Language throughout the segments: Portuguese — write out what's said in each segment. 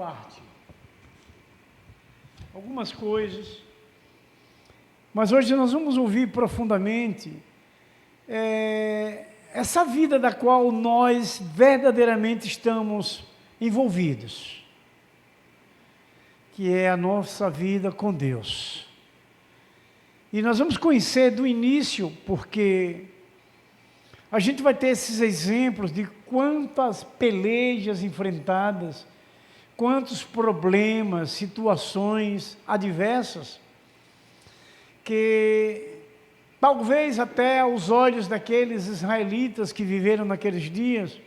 parte algumas coisas, mas hoje nós vamos ouvir profundamente essa vida da qual nós verdadeiramente estamos envolvidos, que é a nossa vida com Deus. E nós vamos conhecer do início, porque a gente vai ter esses exemplos de quantas pelejas enfrentadas, quantos problemas, situações adversas, que talvez até aos olhos daqueles israelitas que viveram naqueles dias,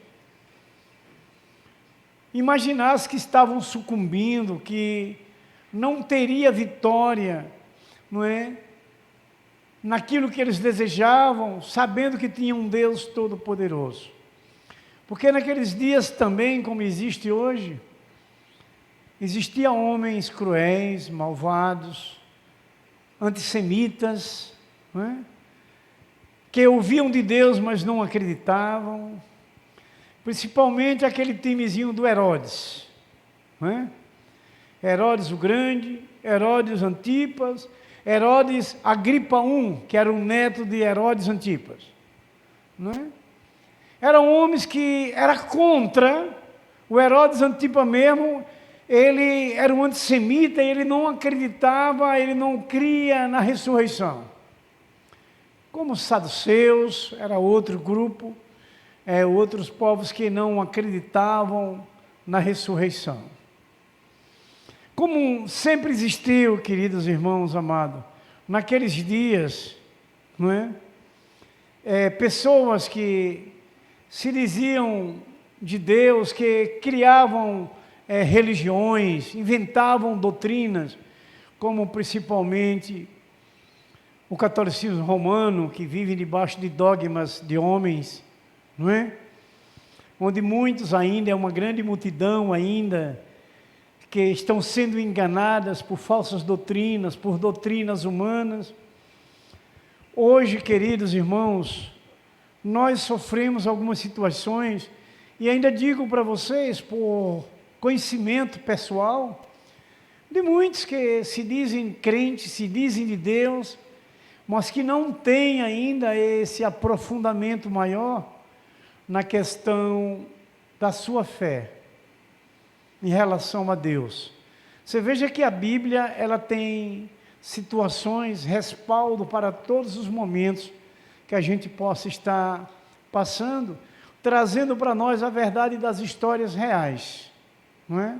imaginasse que estavam sucumbindo, que não teria vitória, não é? Naquilo que eles desejavam, sabendo que tinha um Deus Todo-Poderoso. Porque naqueles dias também, como existe hoje, existiam homens cruéis, malvados, antissemitas, não é? Que ouviam de Deus, mas não acreditavam, principalmente aquele timezinho do Herodes, não é? Herodes o Grande, Herodes Antipas, Herodes Agripa I, que era o neto de Herodes Antipas, não é? Eram homens que eram contra o Herodes Antipas mesmo. Ele era um antissemita, ele não acreditava, ele não cria na ressurreição. Como os saduceus, era outro grupo, outros povos que não acreditavam na ressurreição. Como sempre existiu, queridos irmãos amados, naqueles dias, não é? Pessoas que se diziam de Deus, que criavam religiões, inventavam doutrinas, como principalmente o catolicismo romano, que vive debaixo de dogmas de homens, não é? Onde muitos ainda, é uma grande multidão ainda, que estão sendo enganadas por falsas doutrinas, por doutrinas humanas. Hoje, queridos irmãos, nós sofremos algumas situações, e ainda digo para vocês, por conhecimento pessoal, de muitos que se dizem crentes, se dizem de Deus, mas que não têm ainda esse aprofundamento maior na questão da sua fé em relação a Deus. Você veja que a Bíblia, ela tem situações, respaldo para todos os momentos que a gente possa estar passando, trazendo para nós a verdade das histórias reais, não é?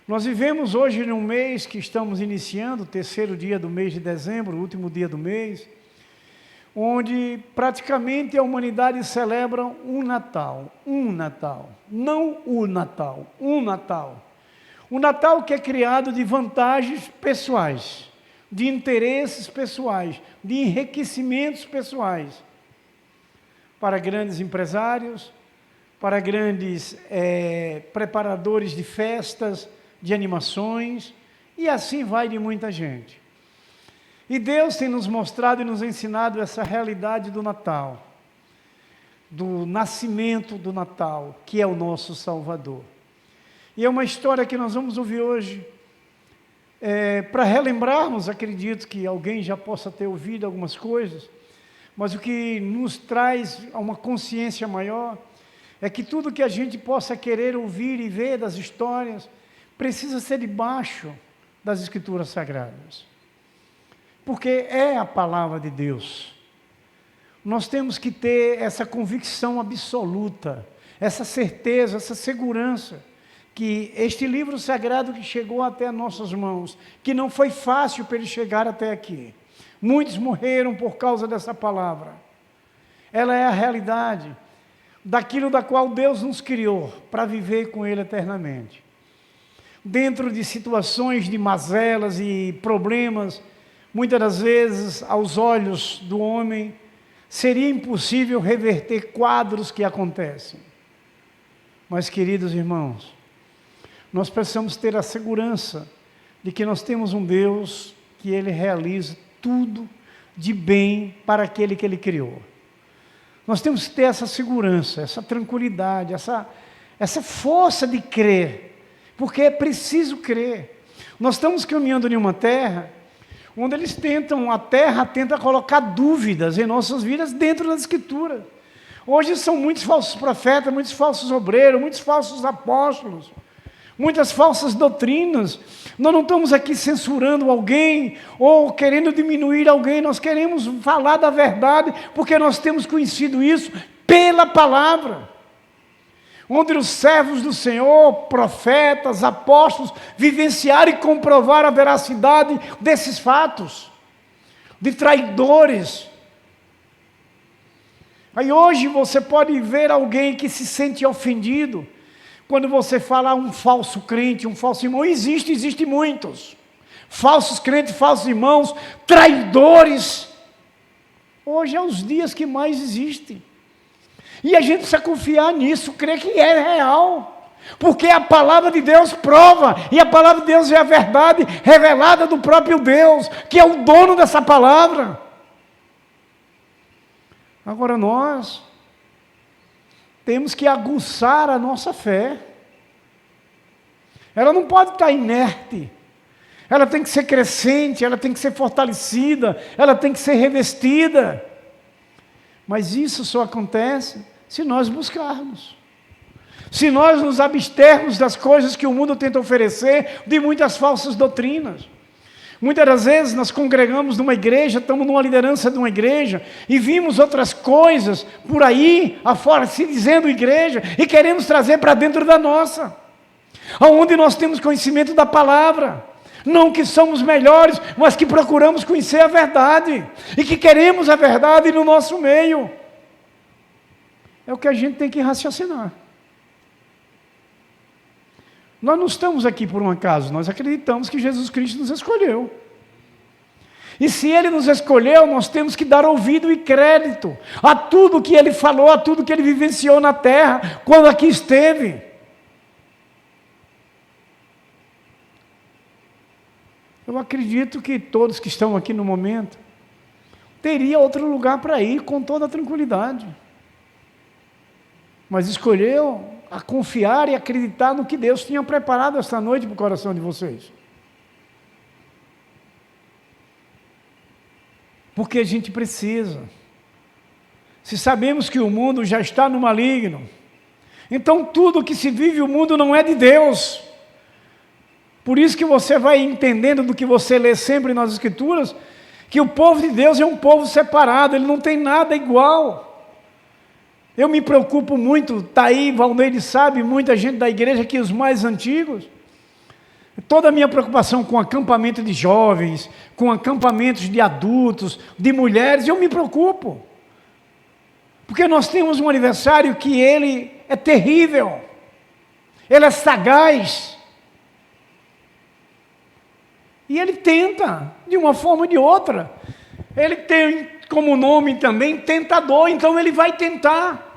Nós vivemos hoje num mês que estamos iniciando, o terceiro dia do mês de dezembro, o último dia do mês, onde praticamente a humanidade celebra um Natal, não o Natal, um Natal. Um Natal que é criado de vantagens pessoais, de interesses pessoais, de enriquecimentos pessoais, para grandes empresários, para grandes preparadores de festas, de animações, e assim vai de muita gente. E Deus tem nos mostrado e nos ensinado essa realidade do Natal, do nascimento do Natal, que é o nosso Salvador. E é uma história que nós vamos ouvir hoje, para relembrarmos, acredito que alguém já possa ter ouvido algumas coisas, mas o que nos traz a uma consciência maior, é que tudo que a gente possa querer ouvir e ver das histórias, precisa ser debaixo das Escrituras Sagradas. Porque é a palavra de Deus. Nós temos que ter essa convicção absoluta, essa certeza, essa segurança, que este livro sagrado que chegou até nossas mãos, que não foi fácil para ele chegar até aqui. Muitos morreram por causa dessa palavra. Ela é a realidade daquilo da qual Deus nos criou, para viver com Ele eternamente. Dentro de situações de mazelas e problemas, muitas das vezes, aos olhos do homem, seria impossível reverter quadros que acontecem. Mas, queridos irmãos, nós precisamos ter a segurança de que nós temos um Deus que Ele realiza tudo de bem para aquele que Ele criou. Nós temos que ter essa segurança, essa tranquilidade, essa força de crer, porque é preciso crer. Nós estamos caminhando em uma terra onde a terra tenta colocar dúvidas em nossas vidas dentro das Escrituras. Hoje são muitos falsos profetas, muitos falsos obreiros, muitos falsos apóstolos, muitas falsas doutrinas. Nós não estamos aqui censurando alguém ou querendo diminuir alguém, nós queremos falar da verdade, porque nós temos conhecido isso pela palavra, onde os servos do Senhor, profetas, apóstolos, vivenciaram e comprovaram a veracidade desses fatos, de traidores. Aí hoje você pode ver alguém que se sente ofendido, quando você fala um falso crente, um falso irmão. Existe muitos. Falsos crentes, falsos irmãos, traidores. Hoje é os dias que mais existem. E a gente precisa confiar nisso, crer que é real. Porque a palavra de Deus prova, e a palavra de Deus é a verdade revelada do próprio Deus, que é o dono dessa palavra. Agora nós temos que aguçar a nossa fé. Ela não pode estar inerte. Ela tem que ser crescente, ela tem que ser fortalecida, ela tem que ser revestida. Mas isso só acontece se nós buscarmos. Se nós nos abstermos das coisas que o mundo tenta oferecer, de muitas falsas doutrinas. Muitas das vezes nós congregamos numa igreja, estamos numa liderança de uma igreja, e vimos outras coisas por aí, afora, se dizendo igreja, e queremos trazer para dentro da nossa, onde nós temos conhecimento da palavra, não que somos melhores, mas que procuramos conhecer a verdade, e que queremos a verdade no nosso meio. É o que a gente tem que raciocinar. Nós não estamos aqui por um acaso, nós acreditamos que Jesus Cristo nos escolheu. E se Ele nos escolheu, nós temos que dar ouvido e crédito a tudo que Ele falou, a tudo que Ele vivenciou na terra, quando aqui esteve. Eu acredito que todos que estão aqui no momento, teria outro lugar para ir com toda a tranquilidade. Mas escolheu a confiar e acreditar no que Deus tinha preparado esta noite para o coração de vocês. Porque a gente precisa. Se sabemos que o mundo já está no maligno, então tudo que se vive o mundo não é de Deus. Por isso que você vai entendendo do que você lê sempre nas Escrituras, que o povo de Deus é um povo separado, ele não tem nada igual. Eu me preocupo muito, está aí, Valneide sabe, muita gente da igreja aqui, os mais antigos. Toda a minha preocupação com acampamento de jovens, com acampamentos de adultos, de mulheres, eu me preocupo. Porque nós temos um aniversário que ele é terrível, ele é sagaz. E ele tenta, de uma forma ou de outra. Ele tem como nome também tentador, então ele vai tentar.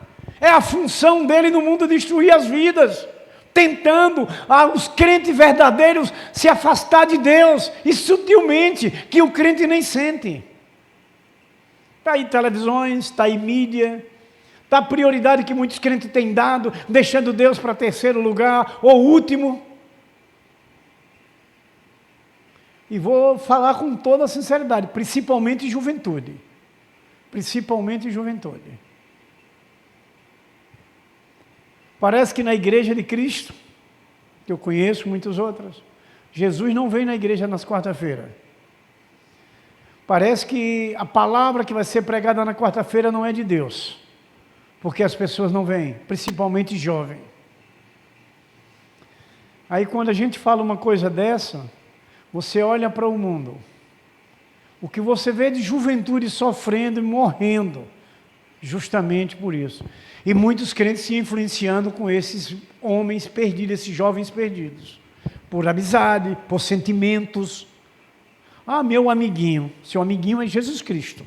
É a função dele no mundo destruir as vidas, tentando os crentes verdadeiros se afastar de Deus, e sutilmente, que o crente nem sente. Está aí televisões, está aí mídia, está a prioridade que muitos crentes têm dado, deixando Deus para terceiro lugar, ou último. E vou falar com toda a sinceridade, principalmente juventude. Principalmente juventude. Parece que na igreja de Cristo, que eu conheço muitas outras, Jesus não vem na igreja nas quarta-feiras. Parece que a palavra que vai ser pregada na quarta-feira não é de Deus, porque as pessoas não vêm, principalmente jovem. Aí quando a gente fala uma coisa dessa, você olha para o mundo, o que você vê de juventude sofrendo e morrendo, justamente por isso. E muitos crentes se influenciando com esses homens perdidos, esses jovens perdidos, por amizade, por sentimentos. Ah, meu amiguinho, seu amiguinho é Jesus Cristo.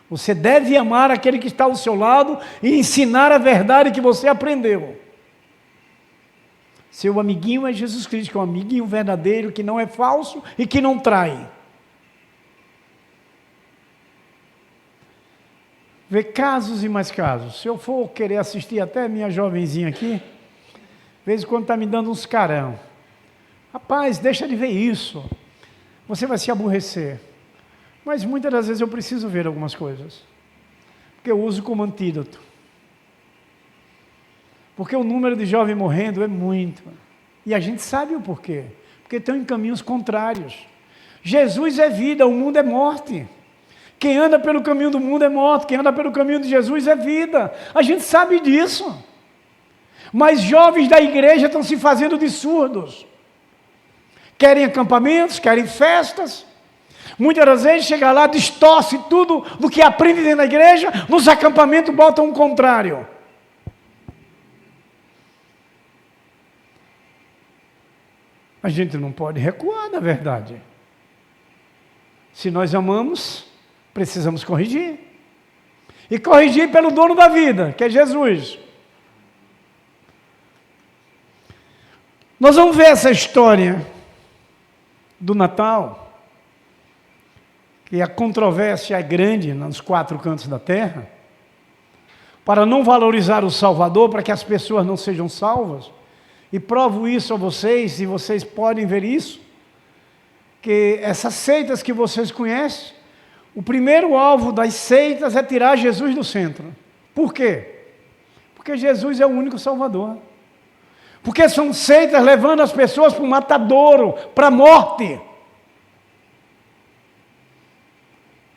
Você deve amar aquele que está ao seu lado e ensinar a verdade que você aprendeu. Seu amiguinho é Jesus Cristo, que é um amiguinho verdadeiro, que não é falso e que não trai. Vê casos e mais casos. Se eu for querer assistir até minha jovenzinha aqui, vez em quando está me dando uns carão. Rapaz, deixa de ver isso. Você vai se aborrecer. Mas muitas das vezes eu preciso ver algumas coisas. Porque eu uso como antídoto. Porque o número de jovens morrendo é muito. E a gente sabe o porquê. Porque estão em caminhos contrários. Jesus é vida, o mundo é morte. Quem anda pelo caminho do mundo é morte. Quem anda pelo caminho de Jesus é vida. A gente sabe disso. Mas jovens da igreja estão se fazendo de surdos. Querem acampamentos, querem festas. Muitas das vezes chega lá, distorce tudo do que aprende dentro da igreja, nos acampamentos botam o contrário. A gente não pode recuar, na verdade. Se nós amamos, precisamos corrigir. E corrigir pelo dono da vida, que é Jesus. Nós vamos ver essa história do Natal, que a controvérsia é grande nos 4 cantos da terra, para não valorizar o Salvador, para que as pessoas não sejam salvas. E provo isso a vocês, e vocês podem ver isso, que essas seitas que vocês conhecem, o primeiro alvo das seitas é tirar Jesus do centro. Por quê? Porque Jesus é o único Salvador. Porque são seitas levando as pessoas para o matadouro, para a morte.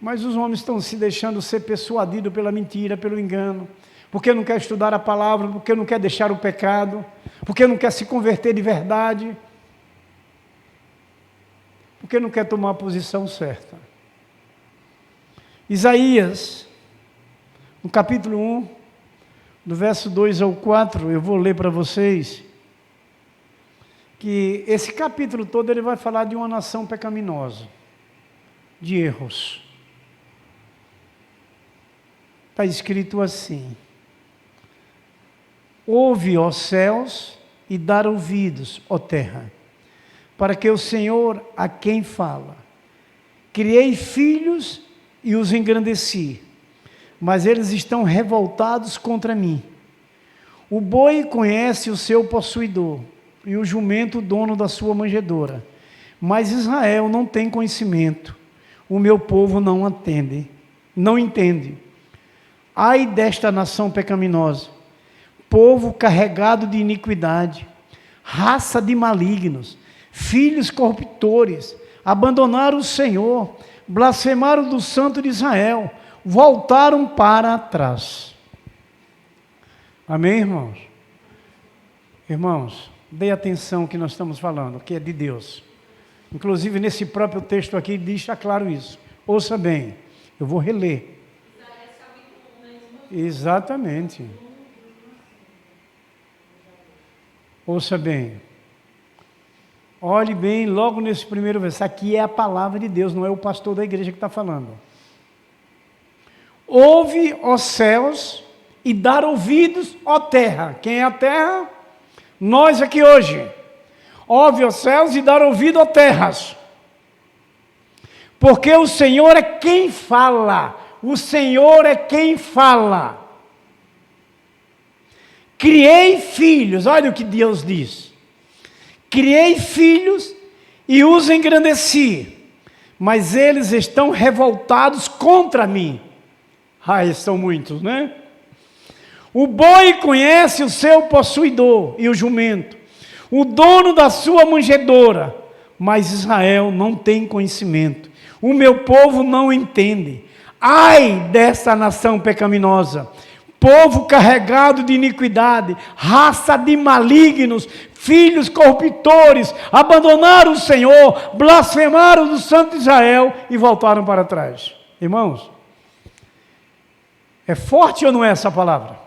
Mas os homens estão se deixando ser persuadidos pela mentira, pelo engano, porque não quer estudar a palavra, porque não quer deixar o pecado, porque não quer se converter de verdade, porque não quer tomar a posição certa. Isaías, no capítulo 1, do verso 2 ao 4, eu vou ler para vocês, que esse capítulo todo ele vai falar de uma nação pecaminosa, de erros. Está escrito assim: ouve, ó céus, e dar ouvidos, ó terra, para que o Senhor a quem fala. Criei filhos e os engrandeci, mas eles estão revoltados contra mim. O boi conhece o seu possuidor, e o jumento o dono da sua manjedoura. Mas Israel não tem conhecimento, o meu povo não entende. Ai desta nação pecaminosa, povo carregado de iniquidade, raça de malignos, filhos corruptores, abandonaram o Senhor, blasfemaram do Santo de Israel, voltaram para trás. Amém, irmãos? Irmãos, dê atenção que nós estamos falando, que é de Deus. Inclusive, nesse próprio texto aqui, deixa claro isso. Ouça bem, eu vou reler. Exatamente. Ouça bem. Olhe bem, logo nesse primeiro verso. Aqui é a palavra de Deus, não é o pastor da igreja que está falando. Ouve, ó céus, e dar ouvidos, ó terra. Quem é a terra? Nós aqui hoje. Ouve, ó céus, e dar ouvido, ó terras. Porque o Senhor é quem fala. O Senhor é quem fala. Criei filhos, olha o que Deus diz. Criei filhos e os engrandeci, mas eles estão revoltados contra mim. São muitos, né? O boi conhece o seu possuidor e o jumento, o dono da sua manjedoura, mas Israel não tem conhecimento. O meu povo não entende. Ai dessa nação pecaminosa, povo carregado de iniquidade, raça de malignos, filhos corruptores, abandonaram o Senhor, blasfemaram do Santo de Israel e voltaram para trás. Irmãos, é forte ou não é essa palavra?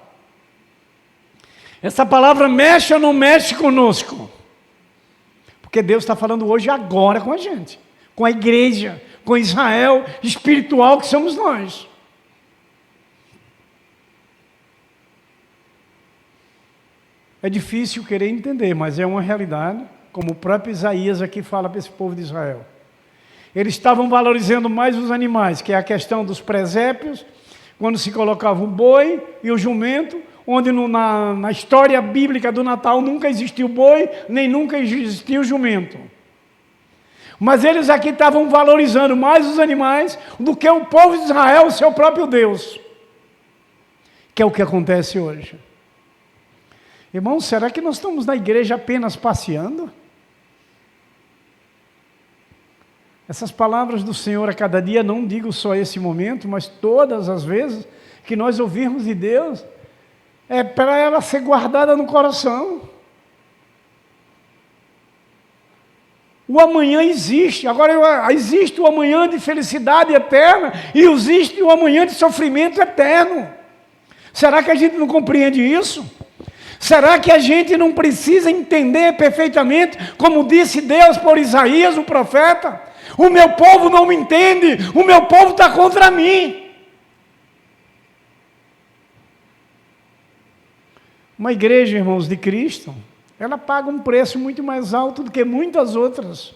Essa palavra mexe ou não mexe conosco? Porque Deus está falando hoje agora com a gente, com a igreja, com Israel espiritual que somos nós. É difícil querer entender, mas é uma realidade, como o próprio Isaías aqui fala para esse povo de Israel. Eles estavam valorizando mais os animais, que é a questão dos presépios, quando se colocava o boi e o jumento, onde na história bíblica do Natal nunca existiu boi, nem nunca existiu jumento. Mas eles aqui estavam valorizando mais os animais do que o povo de Israel, o seu próprio Deus. Que é o que acontece hoje. Irmãos, será que nós estamos na igreja apenas passeando? Essas palavras do Senhor a cada dia, não digo só esse momento, mas todas as vezes que nós ouvirmos de Deus, é para ela ser guardada no coração. O amanhã existe. Agora existe o amanhã de felicidade eterna e existe o amanhã de sofrimento eterno. Será que a gente não compreende isso? Será que a gente não precisa entender perfeitamente, como disse Deus por Isaías, o profeta? O meu povo não me entende, o meu povo está contra mim. Uma igreja, irmãos, de Cristo, ela paga um preço muito mais alto do que muitas outras.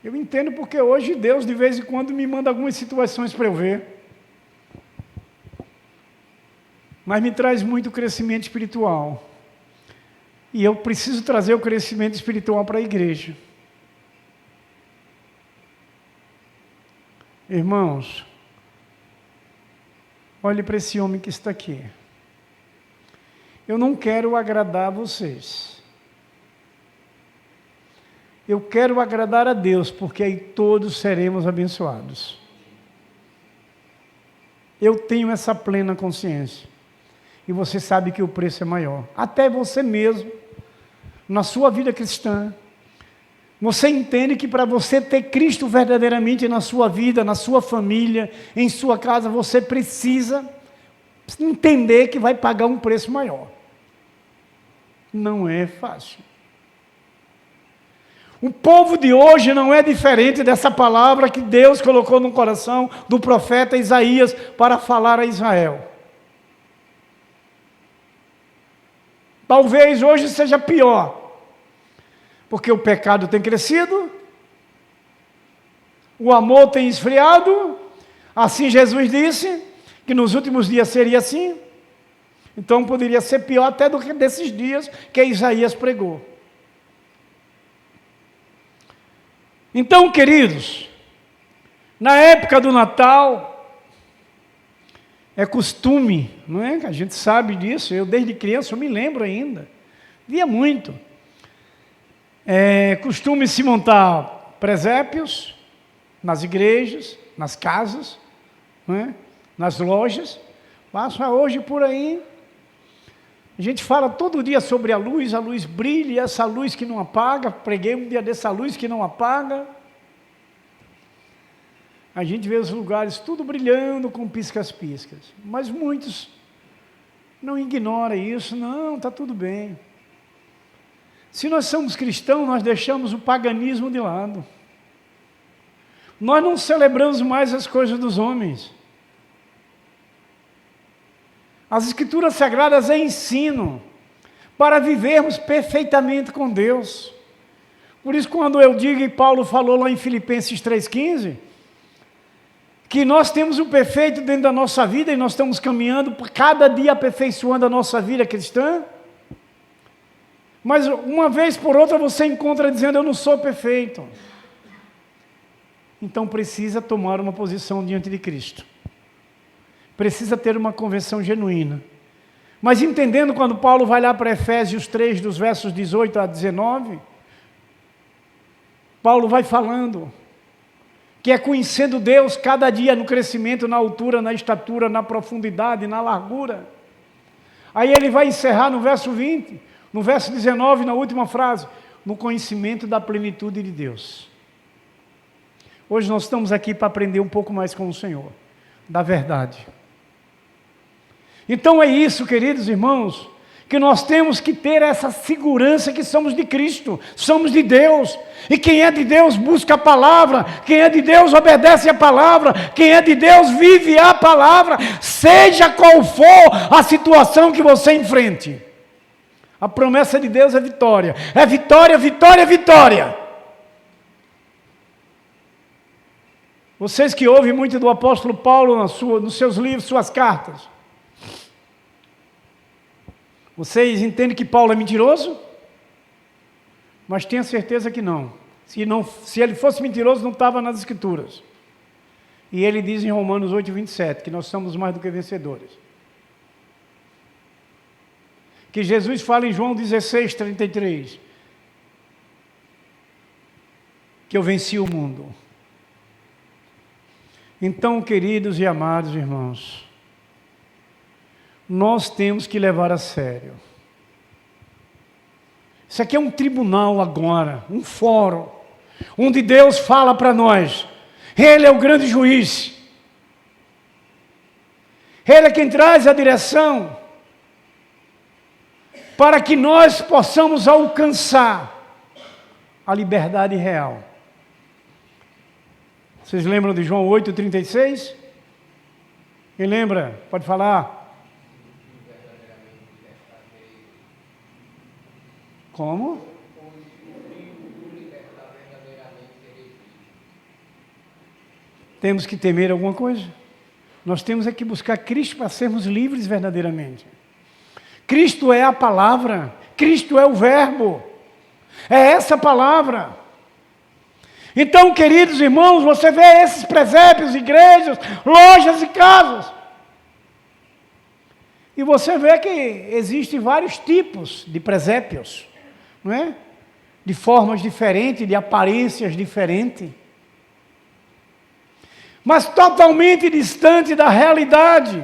Eu entendo porque hoje Deus, de vez em quando, me manda algumas situações para eu ver. Mas me traz muito crescimento espiritual. E eu preciso trazer o crescimento espiritual para a igreja. Irmãos, olhe para esse homem que está aqui. Eu não quero agradar vocês. Eu quero agradar a Deus, porque aí todos seremos abençoados. Eu tenho essa plena consciência. E você sabe que o preço é maior. Até você mesmo, na sua vida cristã, você entende que para você ter Cristo verdadeiramente na sua vida, na sua família, em sua casa, você precisa entender que vai pagar um preço maior. Não é fácil. O povo de hoje não é diferente dessa palavra que Deus colocou no coração do profeta Isaías para falar a Israel. Talvez hoje seja pior, porque o pecado tem crescido, o amor tem esfriado, assim Jesus disse, que nos últimos dias seria assim, então poderia ser pior até do que desses dias que Isaías pregou. Então, queridos, na época do Natal, é costume, não é? A gente sabe disso, eu desde criança eu me lembro ainda, via muito. É costume se montar presépios nas igrejas, nas casas, não é? Nas lojas. Passa hoje por aí, a gente fala todo dia sobre a luz brilha, e essa luz que não apaga, preguei um dia dessa luz que não apaga. A gente vê os lugares tudo brilhando com piscas-piscas, mas muitos não ignoram isso, não, está tudo bem. Se nós somos cristãos, nós deixamos o paganismo de lado. Nós não celebramos mais as coisas dos homens. As Escrituras Sagradas é ensino para vivermos perfeitamente com Deus. Por isso, quando eu digo, e Paulo falou lá em Filipenses 3,15, que nós temos o perfeito dentro da nossa vida e nós estamos caminhando por cada dia aperfeiçoando a nossa vida cristã, mas uma vez por outra você encontra dizendo, eu não sou perfeito. Então precisa tomar uma posição diante de Cristo. Precisa ter uma conversão genuína. Mas entendendo quando Paulo vai lá para Efésios 3, dos versos 18 a 19, Paulo vai falando que é conhecendo Deus cada dia no crescimento, na altura, na estatura, na profundidade, na largura. Aí ele vai encerrar no verso 20, no verso 19, na última frase, no conhecimento da plenitude de Deus. Hoje nós estamos aqui para aprender um pouco mais com o Senhor, da verdade. Então é isso, queridos irmãos, que nós temos que ter essa segurança que somos de Cristo, somos de Deus, e quem é de Deus busca a palavra, quem é de Deus obedece a palavra, quem é de Deus vive a palavra, seja qual for a situação que você enfrente. A promessa de Deus é vitória, vitória, vitória. Vocês que ouvem muito do apóstolo Paulo nos seus livros, suas cartas, vocês entendem que Paulo é mentiroso? Mas tenha certeza que não. Se ele fosse mentiroso, não estava nas Escrituras. E ele diz em Romanos 8:27, que nós somos mais do que vencedores. Que Jesus fala em João 16:33, que eu venci o mundo. Então, queridos e amados irmãos, nós temos que levar a sério. Isso aqui é um tribunal agora, um fórum, onde Deus fala para nós. Ele é o grande juiz. Ele é quem traz a direção para que nós possamos alcançar a liberdade real. Vocês lembram de João 8:36? Quem lembra? Pode falar. Como? Temos que temer alguma coisa. Nós temos é que buscar Cristo para sermos livres verdadeiramente. Cristo é a palavra, Cristo é o verbo, é essa palavra. Então, queridos irmãos, você vê esses presépios, igrejas, lojas e casas. E você vê que existem vários tipos de presépios, não é? De formas diferentes, de aparências diferentes. Mas totalmente distante da realidade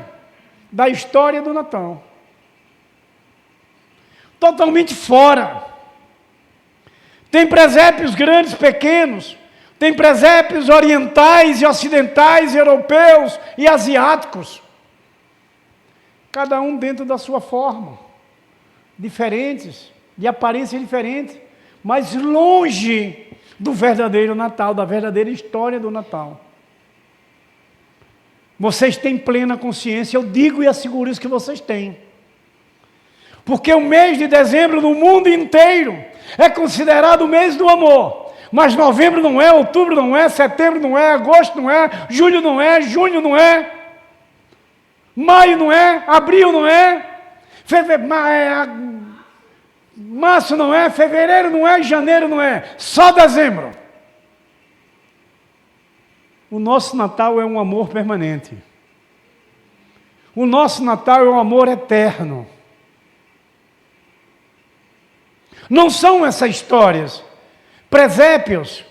da história do Natal. Totalmente fora. Tem presépios grandes, pequenos. Tem presépios orientais e ocidentais, europeus e asiáticos. Cada um dentro da sua forma. Diferentes, de aparência diferente, mas longe do verdadeiro Natal, da verdadeira história do Natal. Vocês têm plena consciência, eu digo e asseguro isso que vocês têm. Porque o mês de dezembro no mundo inteiro é considerado o mês do amor. Mas novembro não é, outubro não é, setembro não é, agosto não é, julho não é, junho não é, maio não é, abril não é, março não é, fevereiro não é, janeiro não é, só dezembro. O nosso Natal é um amor permanente. O nosso Natal é um amor eterno. Não são essas histórias, presépios,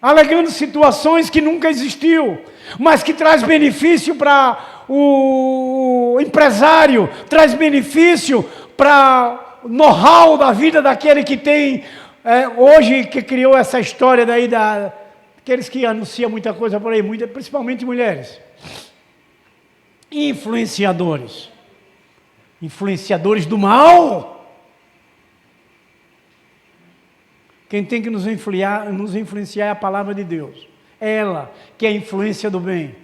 alegando situações que nunca existiu, mas que traz benefício para o empresário, traz benefício para o know-how da vida daquele que tem, hoje que criou essa história daí, aqueles que anunciam muita coisa por aí, principalmente mulheres, influenciadores do mal. Quem tem que nos influenciar é a palavra de Deus. É ela que é a influência do bem.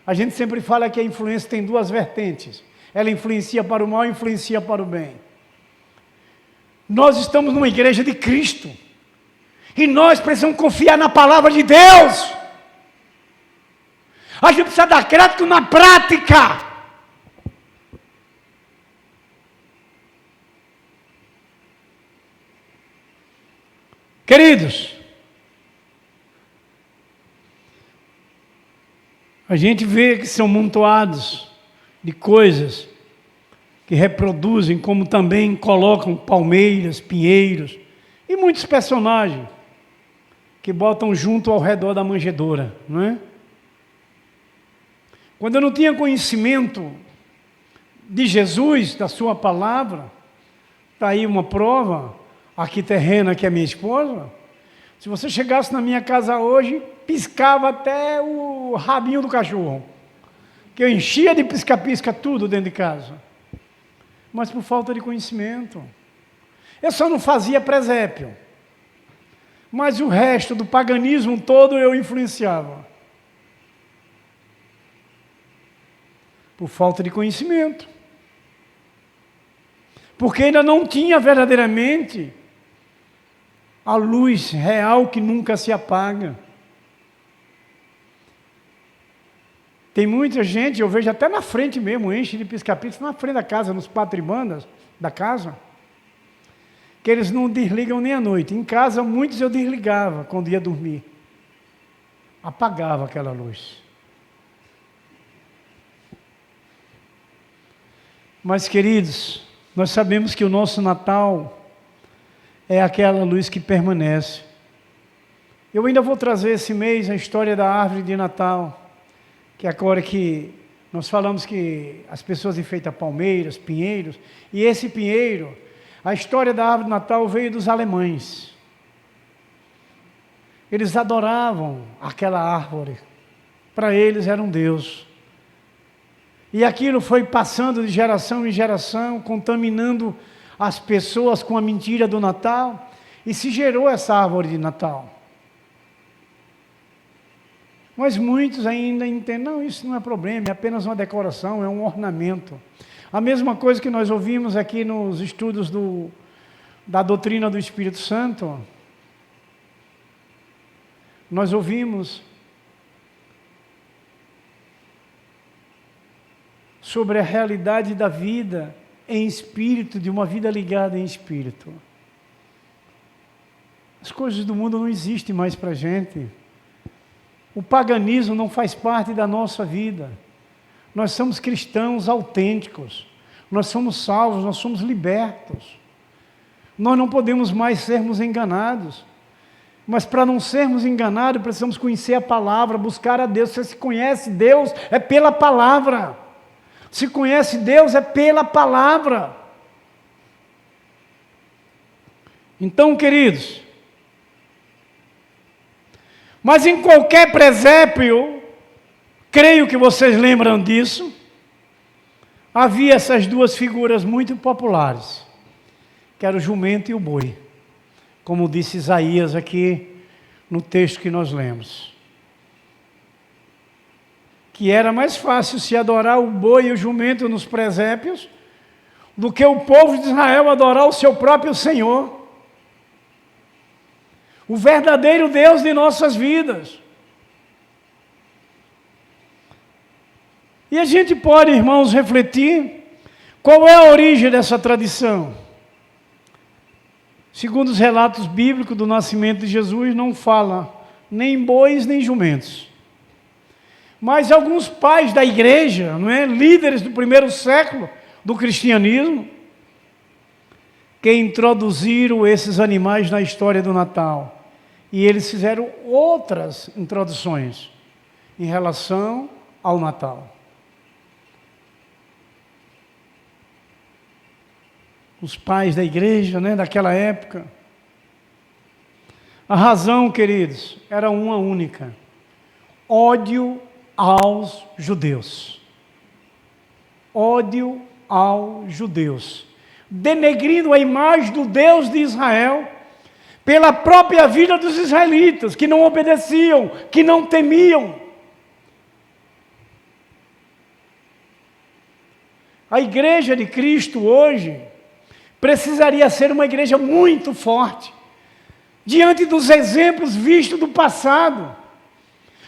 A gente sempre fala que a influência tem duas vertentes. Ela influencia para o mal e influencia para o bem. Nós estamos numa igreja de Cristo. E nós precisamos confiar na palavra de Deus. A gente precisa dar crédito na prática. Queridos, a gente vê que são amontoados de coisas que reproduzem, como também colocam palmeiras, pinheiros e muitos personagens que botam junto ao redor da manjedoura, não é? Quando eu não tinha conhecimento de Jesus, da sua palavra, está aí uma prova, aqui terrena, que é minha esposa. Se você chegasse na minha casa hoje, piscava até o rabinho do cachorro, que eu enchia de pisca-pisca tudo dentro de casa, mas por falta de conhecimento. Eu só não fazia presépio, mas o resto do paganismo todo eu influenciava, por falta de conhecimento, porque ainda não tinha verdadeiramente a luz real que nunca se apaga. Tem muita gente, eu vejo até na frente mesmo, enche de pisca-pisca na frente da casa, nos patribandas da casa, que eles não desligam nem à noite. Em casa, muitos eu desligava quando ia dormir. Apagava aquela luz. Mas, queridos, nós sabemos que o nosso Natal é aquela luz que permanece. Eu ainda vou trazer esse mês a história da árvore de Natal, que agora que nós falamos que as pessoas enfeitam palmeiras, pinheiros, e esse pinheiro, a história da árvore de Natal veio dos alemães. Eles adoravam aquela árvore, para eles era um Deus. E aquilo foi passando de geração em geração, contaminando as pessoas com a mentira do Natal, e se gerou essa árvore de Natal. Mas muitos ainda entendem, não, isso não é problema, é apenas uma decoração, é um ornamento. A mesma coisa que nós ouvimos aqui nos estudos da doutrina do Espírito Santo, nós ouvimos sobre a realidade da vida em espírito, de uma vida ligada em espírito. As coisas do mundo não existem mais para a gente. O paganismo não faz parte da nossa vida. Nós somos cristãos autênticos. Nós somos salvos, nós somos libertos. Nós não podemos mais sermos enganados. Mas para não sermos enganados, precisamos conhecer a palavra, buscar a Deus. Se conhece Deus, é pela palavra. Se conhece Deus, é pela palavra. Então, queridos, mas em qualquer presépio, creio que vocês lembram disso, havia essas duas figuras muito populares, que era o jumento e o boi, como disse Isaías aqui no texto que nós lemos. Que era mais fácil se adorar o boi e o jumento nos presépios, do que o povo de Israel adorar o seu próprio Senhor, o verdadeiro Deus de nossas vidas. E a gente pode, irmãos, refletir qual é a origem dessa tradição. Segundo os relatos bíblicos do nascimento de Jesus, não fala nem bois nem jumentos. Mas alguns pais da igreja, não é, líderes do primeiro século do cristianismo, que introduziram esses animais na história do Natal. E eles fizeram outras introduções em relação ao Natal. Os pais da igreja, né, daquela época. A razão, queridos, era uma única: ódio aos judeus. Ódio aos judeus. Denegrindo a imagem do Deus de Israel pela própria vida dos israelitas, que não obedeciam, que não temiam. A igreja de Cristo hoje precisaria ser uma igreja muito forte, diante dos exemplos vistos do passado,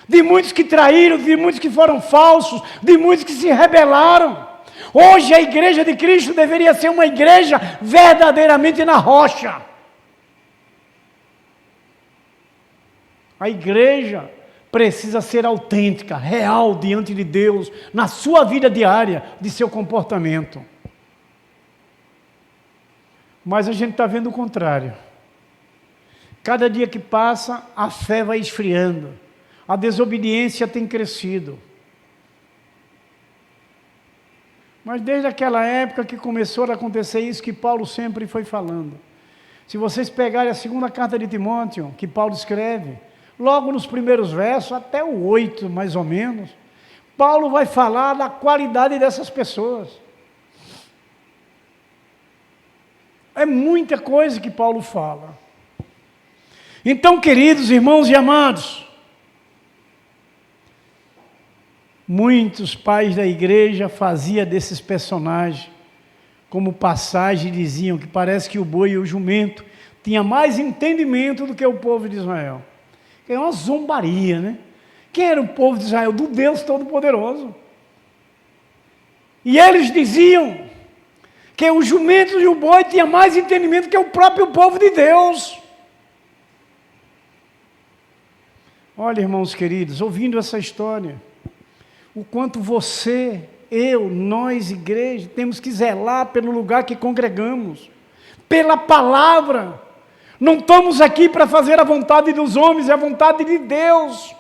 de muitos que traíram, de muitos que foram falsos, de muitos que se rebelaram. Hoje a igreja de Cristo deveria ser uma igreja verdadeiramente na rocha. A igreja precisa ser autêntica, real diante de Deus, na sua vida diária, de seu comportamento. Mas a gente está vendo o contrário. Cada dia que passa, a fé vai esfriando. A desobediência tem crescido. Mas desde aquela época que começou a acontecer isso que Paulo sempre foi falando. Se vocês pegarem a segunda carta de Timóteo, que Paulo escreve, logo nos primeiros versos, até o 8 mais ou menos, Paulo vai falar da qualidade dessas pessoas. É muita coisa que Paulo fala. Então, queridos irmãos e amados, muitos pais da igreja faziam desses personagens como passagem, diziam que parece que o boi e o jumento tinham mais entendimento do que o povo de Israel. Que é uma zombaria, né? Quem era o povo de Israel? Do Deus Todo-Poderoso. E eles diziam que o jumento e o boi tinham mais entendimento que o próprio povo de Deus. Olha, irmãos queridos, ouvindo essa história, o quanto você, eu, nós, igreja, temos que zelar pelo lugar que congregamos, pela palavra. Não estamos aqui para fazer a vontade dos homens, é a vontade de Deus.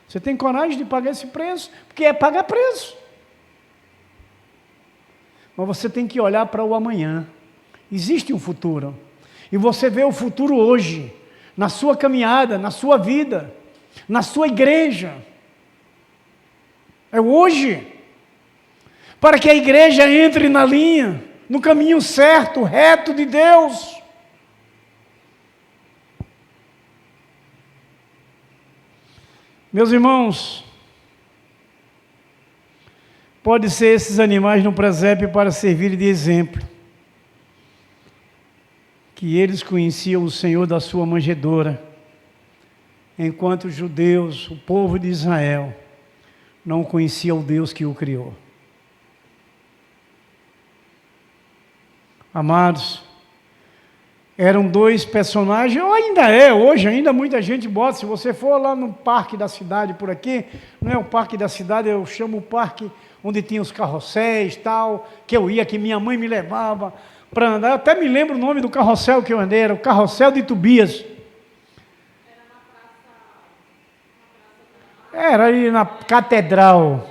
Você tem coragem de pagar esse preço? Porque é pagar preço. Mas você tem que olhar para o amanhã. Existe um futuro. E você vê o futuro hoje, na sua caminhada, na sua vida, na sua igreja. É hoje. Para que a igreja entre na linha, no caminho certo, reto de Deus. Meus irmãos, pode ser esses animais no presépio para servir de exemplo. Que eles conheciam o Senhor da sua manjedoura, enquanto os judeus, o povo de Israel, não conhecia o Deus que o criou. Amados, eram dois personagens, ou ainda é, hoje ainda muita gente bota, se você for lá no parque da cidade por aqui, não é o parque da cidade, eu chamo o parque onde tinha os carrosséis tal, que eu ia, que minha mãe me levava para andar, eu até me lembro o nome do carrossel que eu andei, era o carrossel de Tobias. Era ali na catedral.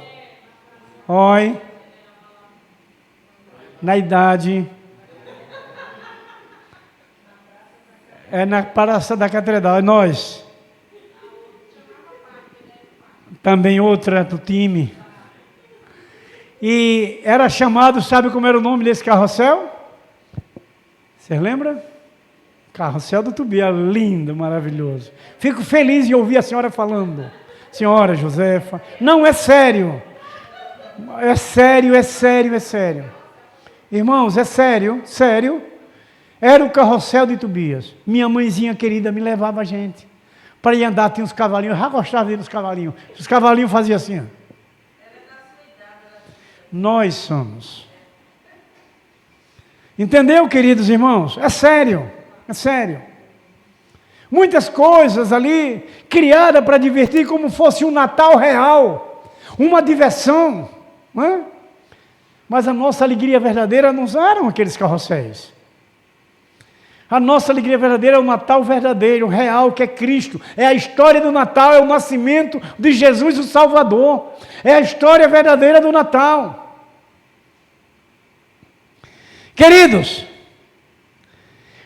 Oi. Na idade. É na Praça da Catedral. É nós. Também outra do time. E era chamado, sabe como era o nome desse carrossel? Você lembra? Carrossel do Tobias, lindo, maravilhoso. Fico feliz de ouvir a senhora falando. Senhora Josefa, não, é sério. É sério, é sério, é sério. Irmãos, é sério, sério. Era o carrossel de Tobias. Minha mãezinha querida me levava a gente para ir andar, tinha uns cavalinhos, eu já gostava de ir nos cavalinhos. Os cavalinhos faziam assim, ó. Nós somos. Entendeu, queridos irmãos? É sério, é sério. Muitas coisas ali criadas para divertir como fosse um Natal real, uma diversão, não é? Mas a nossa alegria verdadeira não eram aqueles carrosséis. A nossa alegria verdadeira é o Natal verdadeiro, real, que é Cristo. É a história do Natal, é o nascimento de Jesus o Salvador. É a história verdadeira do Natal. Queridos,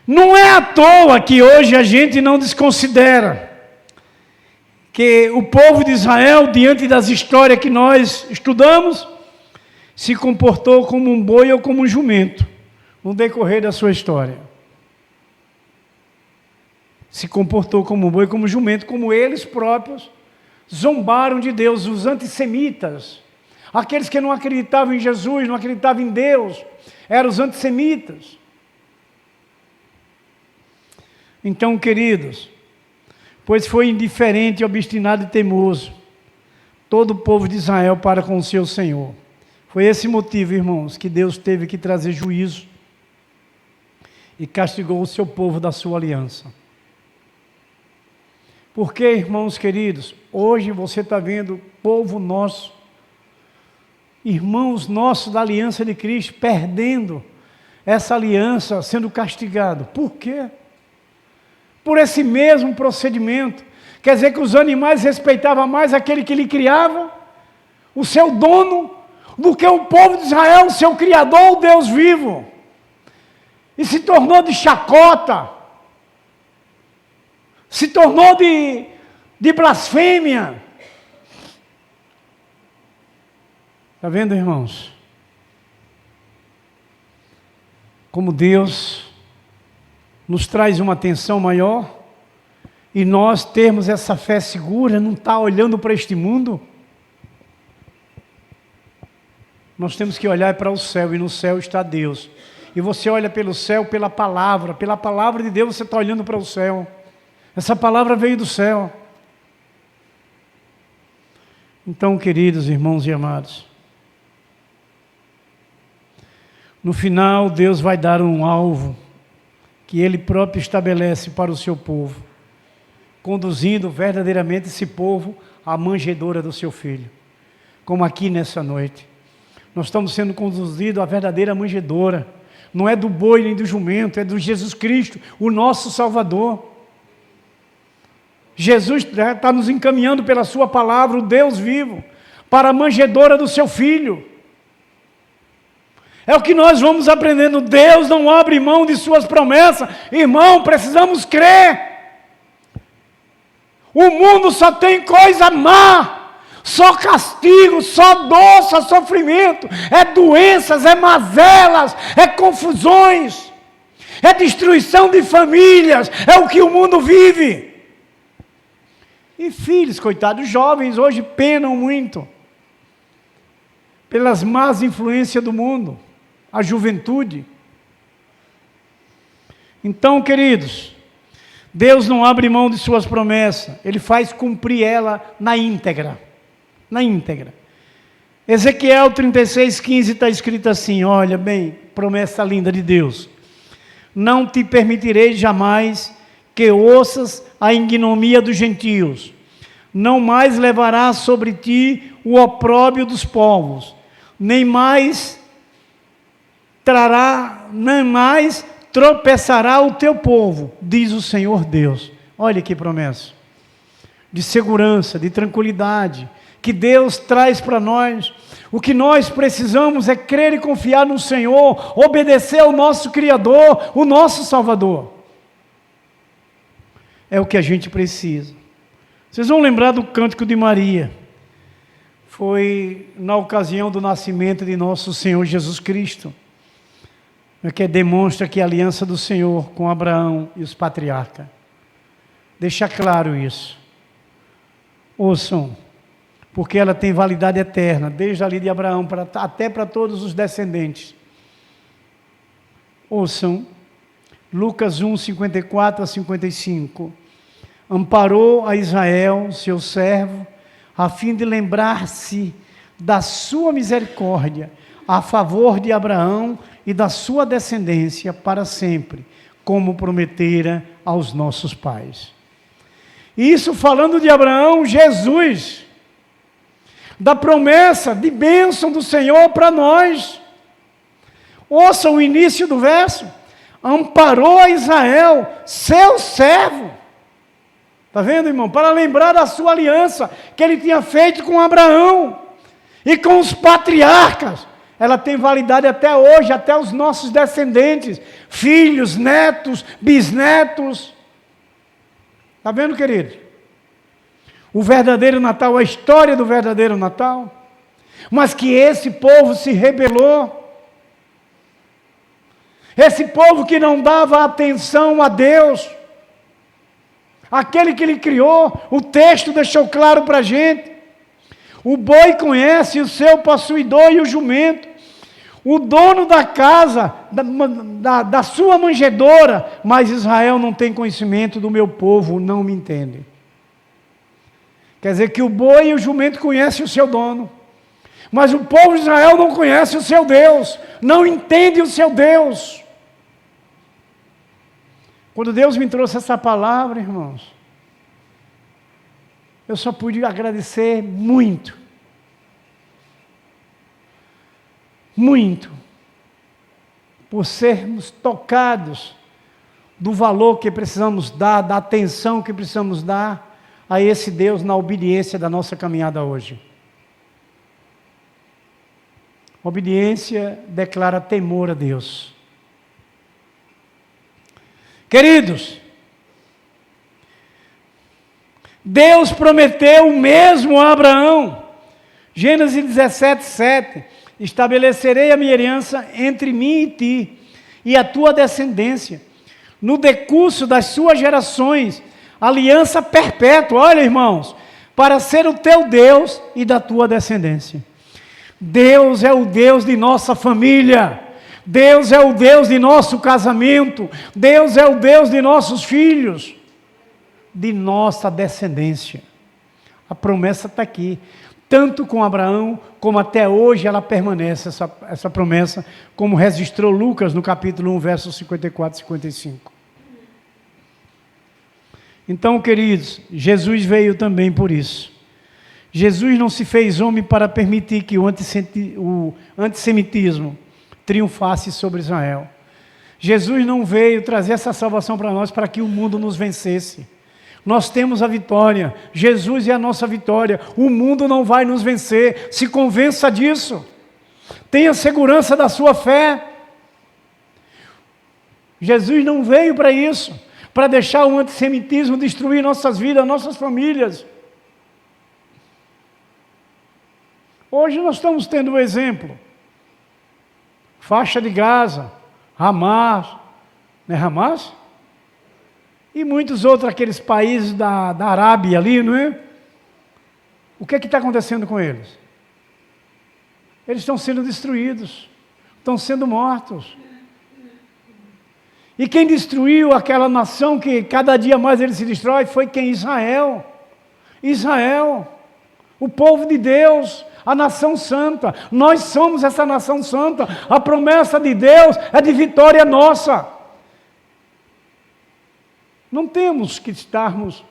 não é à toa que hoje a gente não desconsidera que o povo de Israel, diante das histórias que nós estudamos, se comportou como um boi ou como um jumento no decorrer da sua história. Se comportou como um boi, como um jumento, como eles próprios zombaram de Deus, os antissemitas, aqueles que não acreditavam em Jesus, não acreditavam em Deus, eram os antissemitas. Então, queridos, pois foi indiferente, obstinado e teimoso todo o povo de Israel para com o seu Senhor. Foi esse motivo, irmãos, que Deus teve que trazer juízo e castigou o seu povo da sua aliança. Porque, irmãos queridos, hoje você está vendo povo nosso, irmãos nossos da aliança de Cristo, perdendo essa aliança, sendo castigado. Por quê? Por esse mesmo procedimento. Quer dizer que os animais respeitavam mais aquele que lhe criava, o seu dono, do que o povo de Israel, o seu Criador, o Deus vivo. E se tornou de chacota, se tornou de blasfêmia. Está vendo, irmãos? Como Deus nos traz uma atenção maior, e nós termos essa fé segura, não está olhando para este mundo. Nós temos que olhar para o céu, e no céu está Deus. E você olha pelo céu, pela palavra de Deus, você está olhando para o céu. Essa palavra veio do céu. Então, queridos irmãos e amados, no final Deus vai dar um alvo que Ele próprio estabelece para o seu povo, conduzindo verdadeiramente esse povo à manjedoura do seu Filho. Como aqui nessa noite, nós estamos sendo conduzidos à verdadeira manjedoura. Não é do boi nem do jumento, é do Jesus Cristo, o nosso Salvador. Jesus está nos encaminhando pela sua palavra, o Deus vivo, para a manjedoura do seu Filho. É o que nós vamos aprendendo. Deus não abre mão de suas promessas. Irmão, precisamos crer. O mundo só tem coisa má, só castigo, só dor, só sofrimento, é doenças, é mazelas, é confusões, é destruição de famílias, é o que o mundo vive. E filhos, coitados, jovens hoje penam muito pelas más influências do mundo, a juventude. Então, queridos, Deus não abre mão de suas promessas, Ele faz cumprir ela na íntegra. Na íntegra. Ezequiel 36:15 está escrito assim, olha bem, promessa linda de Deus. Não te permitirei jamais que ouças a ignomia dos gentios. Não mais levarás sobre ti o opróbrio dos povos, nem mais tropeçará o teu povo, diz o Senhor Deus. Olha que promessa, de segurança, de tranquilidade, que Deus traz para nós. O que nós precisamos é crer e confiar no Senhor, obedecer ao nosso Criador, o nosso Salvador. É o que a gente precisa. Vocês vão lembrar do Cântico de Maria. Foi na ocasião do nascimento de nosso Senhor Jesus Cristo, que demonstra que a aliança do Senhor com Abraão e os patriarcas. Deixa claro isso. Ouçam, porque ela tem validade eterna, desde ali de Abraão até para todos os descendentes. Ouçam, Lucas 1, 54 a 55. Amparou a Israel, seu servo, a fim de lembrar-se da sua misericórdia, a favor de Abraão e da sua descendência para sempre, como prometera aos nossos pais. Isso falando de Abraão, Jesus, da promessa de bênção do Senhor para nós. Ouça o início do verso. Amparou a Israel, seu servo. Está vendo, irmão? Para lembrar da sua aliança que ele tinha feito com Abraão e com os patriarcas. Ela tem validade até hoje, até os nossos descendentes, filhos, netos, bisnetos. Está vendo, querido? O verdadeiro Natal, a história do verdadeiro Natal. Mas que esse povo se rebelou. Esse povo que não dava atenção a Deus, aquele que Ele criou, o texto deixou claro para a gente. O boi conhece o seu possuidor e o jumento. O dono da casa, da sua manjedoura, mas Israel não tem conhecimento do meu povo, não me entende. Quer dizer que o boi e o jumento conhecem o seu dono, mas o povo de Israel não conhece o seu Deus, não entende o seu Deus. Quando Deus me trouxe essa palavra, irmãos, eu só pude agradecer muito. Muito. Por sermos tocados do valor que precisamos dar, da atenção que precisamos dar a esse Deus na obediência da nossa caminhada hoje. Obediência declara temor a Deus. Queridos, Deus prometeu o mesmo a Abraão. Gênesis 17, 7. Estabelecerei a minha aliança entre mim e ti, e a tua descendência, no decurso das suas gerações, aliança perpétua, olha irmãos, para ser o teu Deus e da tua descendência. Deus é o Deus de nossa família, Deus é o Deus de nosso casamento, Deus é o Deus de nossos filhos, de nossa descendência. A promessa está aqui. tanto com Abraão, como até hoje ela permanece, essa promessa, como registrou Lucas no capítulo 1, versos 54 e 55. Então, queridos, Jesus veio também por isso. Jesus não se fez homem para permitir que o antissemitismo triunfasse sobre Israel. Jesus não veio trazer essa salvação para nós para que o mundo nos vencesse. Nós temos a vitória, Jesus é a nossa vitória, o mundo não vai nos vencer, se convença disso, tenha segurança da sua fé. Jesus não veio para isso, para deixar o antissemitismo destruir nossas vidas, nossas famílias. Hoje nós estamos tendo um exemplo, faixa de Gaza, Hamas, não é Hamas? E muitos outros, aqueles países da Arábia ali, não é? O que é que está acontecendo com eles? Eles estão sendo destruídos, estão sendo mortos. E quem destruiu aquela nação que cada dia mais ele se destrói foi quem? Israel. Israel, o povo de Deus, a nação santa. Nós somos essa nação santa. A promessa de Deus é de vitória nossa. Não temos que estarmos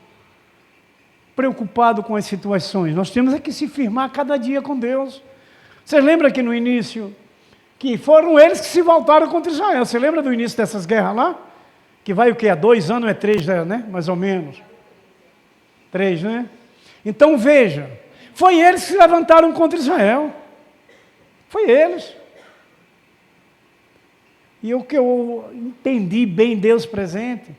preocupados com as situações. Nós temos é que se firmar cada dia com Deus. Você lembra que no início, que foram eles que se voltaram contra Israel. Você lembra do início dessas guerras lá? Que vai o quê? Há 2 anos, é 3, né? Mais ou menos. 3, né? Então veja, foi eles que se levantaram contra Israel. Foi eles. E o que eu entendi bem Deus presente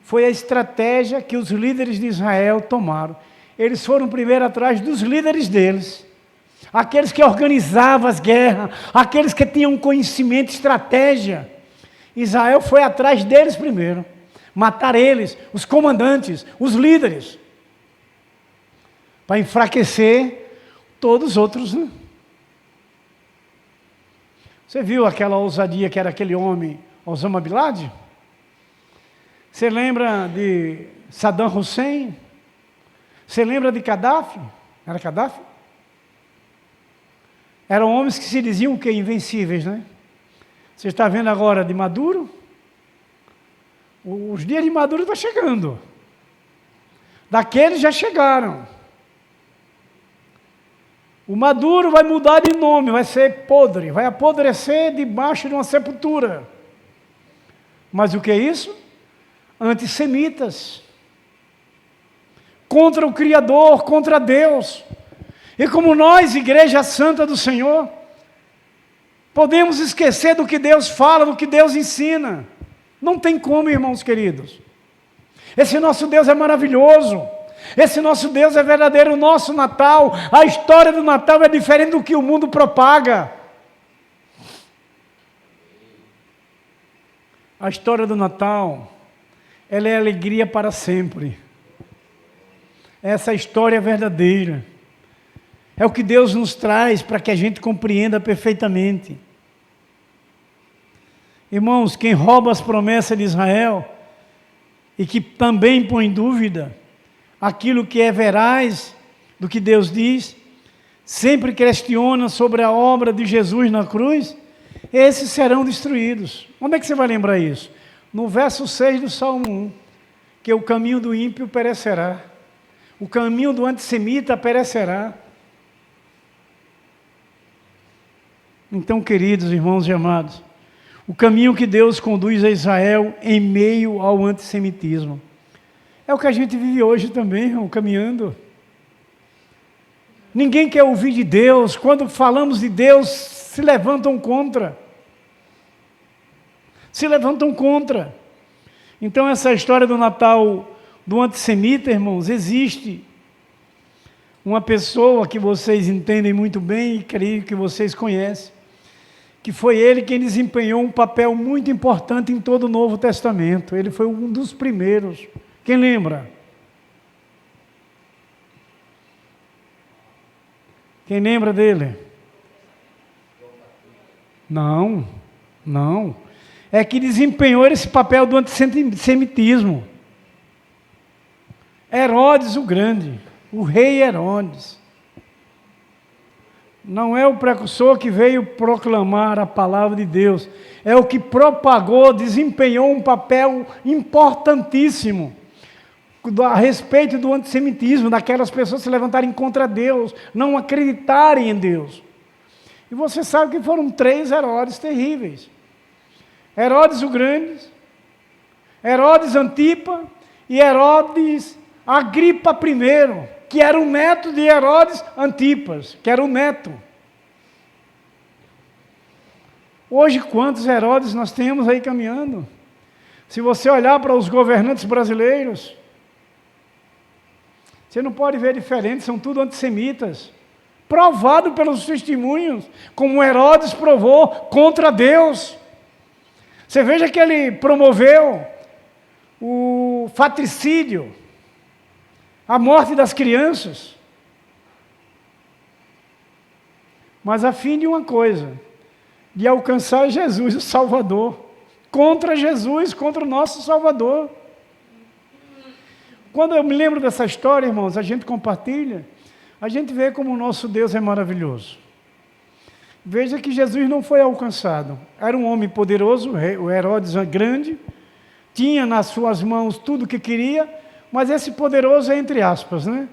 foi a estratégia que os líderes de Israel tomaram. Eles foram primeiro atrás dos líderes deles, aqueles que organizavam as guerras, aqueles que tinham conhecimento, estratégia. Israel foi atrás deles primeiro, matar eles, os comandantes, os líderes, para enfraquecer todos os outros, né? Você viu aquela ousadia que era aquele homem, Osama Bin Laden? Você lembra de Saddam Hussein? Você lembra de Gaddafi? Era Gaddafi? Eram homens que se diziam que invencíveis, né? Você está vendo agora de Maduro? Os dias de Maduro estão chegando. Daqueles já chegaram. O Maduro vai mudar de nome, vai ser podre, vai apodrecer debaixo de uma sepultura. Mas o que é isso? Antissemitas, contra o Criador, contra Deus. E como nós, Igreja Santa do Senhor, podemos esquecer do que Deus fala, do que Deus ensina. Não tem como, irmãos queridos. Esse nosso Deus é maravilhoso. Esse nosso Deus é verdadeiro. O nosso Natal, a história do Natal é diferente do que o mundo propaga. A história do Natal, ela é alegria para sempre. Essa história é verdadeira. É o que Deus nos traz para que a gente compreenda perfeitamente. Irmãos, quem rouba as promessas de Israel e que também põe em dúvida aquilo que é veraz do que Deus diz, sempre questiona sobre a obra de Jesus na cruz, esses serão destruídos. Onde é que você vai lembrar isso? No verso 6 do Salmo 1, que o caminho do ímpio perecerá, o caminho do antissemita perecerá. Então, queridos irmãos e amados, o caminho que Deus conduz a Israel em meio ao antissemitismo é o que a gente vive hoje também, irmão, caminhando. Ninguém quer ouvir de Deus. Quando falamos de Deus, se levantam contra. Se levantam contra. Então essa história do Natal do antissemita, irmãos, existe. Uma pessoa que vocês entendem muito bem e creio que vocês conhecem, que foi ele quem desempenhou um papel muito importante em todo o Novo Testamento. Ele foi um dos primeiros. Quem lembra? Quem lembra dele? Não. É que desempenhou esse papel do antissemitismo. Herodes o Grande, o rei Herodes. Não é o precursor que veio proclamar a palavra de Deus. É o que propagou, desempenhou um papel importantíssimo a respeito do antissemitismo, daquelas pessoas se levantarem contra Deus, não acreditarem em Deus. E você sabe que foram 3 Herodes terríveis. Herodes o Grande, Herodes Antipa e Herodes Agripa I, que era o neto de Herodes Antipas, que era o neto. Hoje, quantos Herodes nós temos aí caminhando? Se você olhar para os governantes brasileiros, você não pode ver diferente, são tudo antissemitas. Provado pelos testemunhos, como Herodes provou contra Deus. Você veja que ele promoveu o fratricídio, a morte das crianças. Mas a fim de uma coisa, de alcançar Jesus, o Salvador. Contra Jesus, contra o nosso Salvador. Quando eu me lembro dessa história, irmãos, a gente compartilha, a gente vê como o nosso Deus é maravilhoso. Veja que Jesus não foi alcançado. Era um homem poderoso, o Herodes grande, tinha nas suas mãos tudo o que queria, mas esse poderoso é entre aspas, né?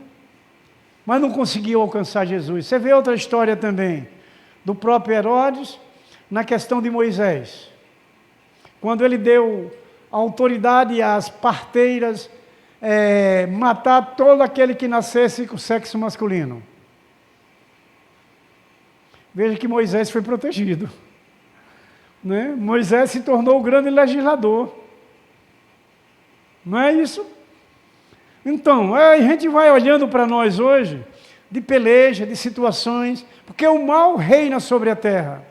Mas não conseguiu alcançar Jesus. Você vê outra história também, do próprio Herodes, na questão de Moisés. Quando ele deu autoridade às parteiras, matar todo aquele que nascesse com sexo masculino. Veja que Moisés foi protegido, né? Moisés se tornou o grande legislador. Não é isso? Então, a gente vai olhando para nós hoje, de peleja, de situações, porque o mal reina sobre a terra.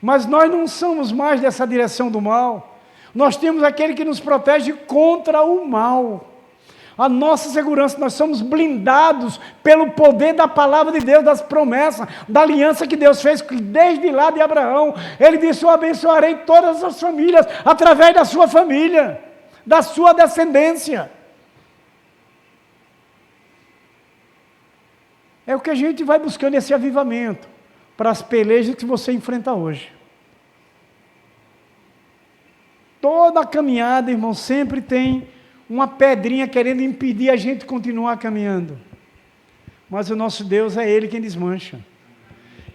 Mas nós não somos mais dessa direção do mal. Nós temos aquele que nos protege contra o mal. A nossa segurança, nós somos blindados pelo poder da palavra de Deus, das promessas, da aliança que Deus fez desde lá de Abraão. Ele disse: eu abençoarei todas as famílias, através da sua família, da sua descendência. É o que a gente vai buscando, esse avivamento, para as pelejas que você enfrenta hoje. Toda a caminhada, irmão, sempre tem uma pedrinha querendo impedir a gente continuar caminhando. Mas o nosso Deus é Ele quem desmancha.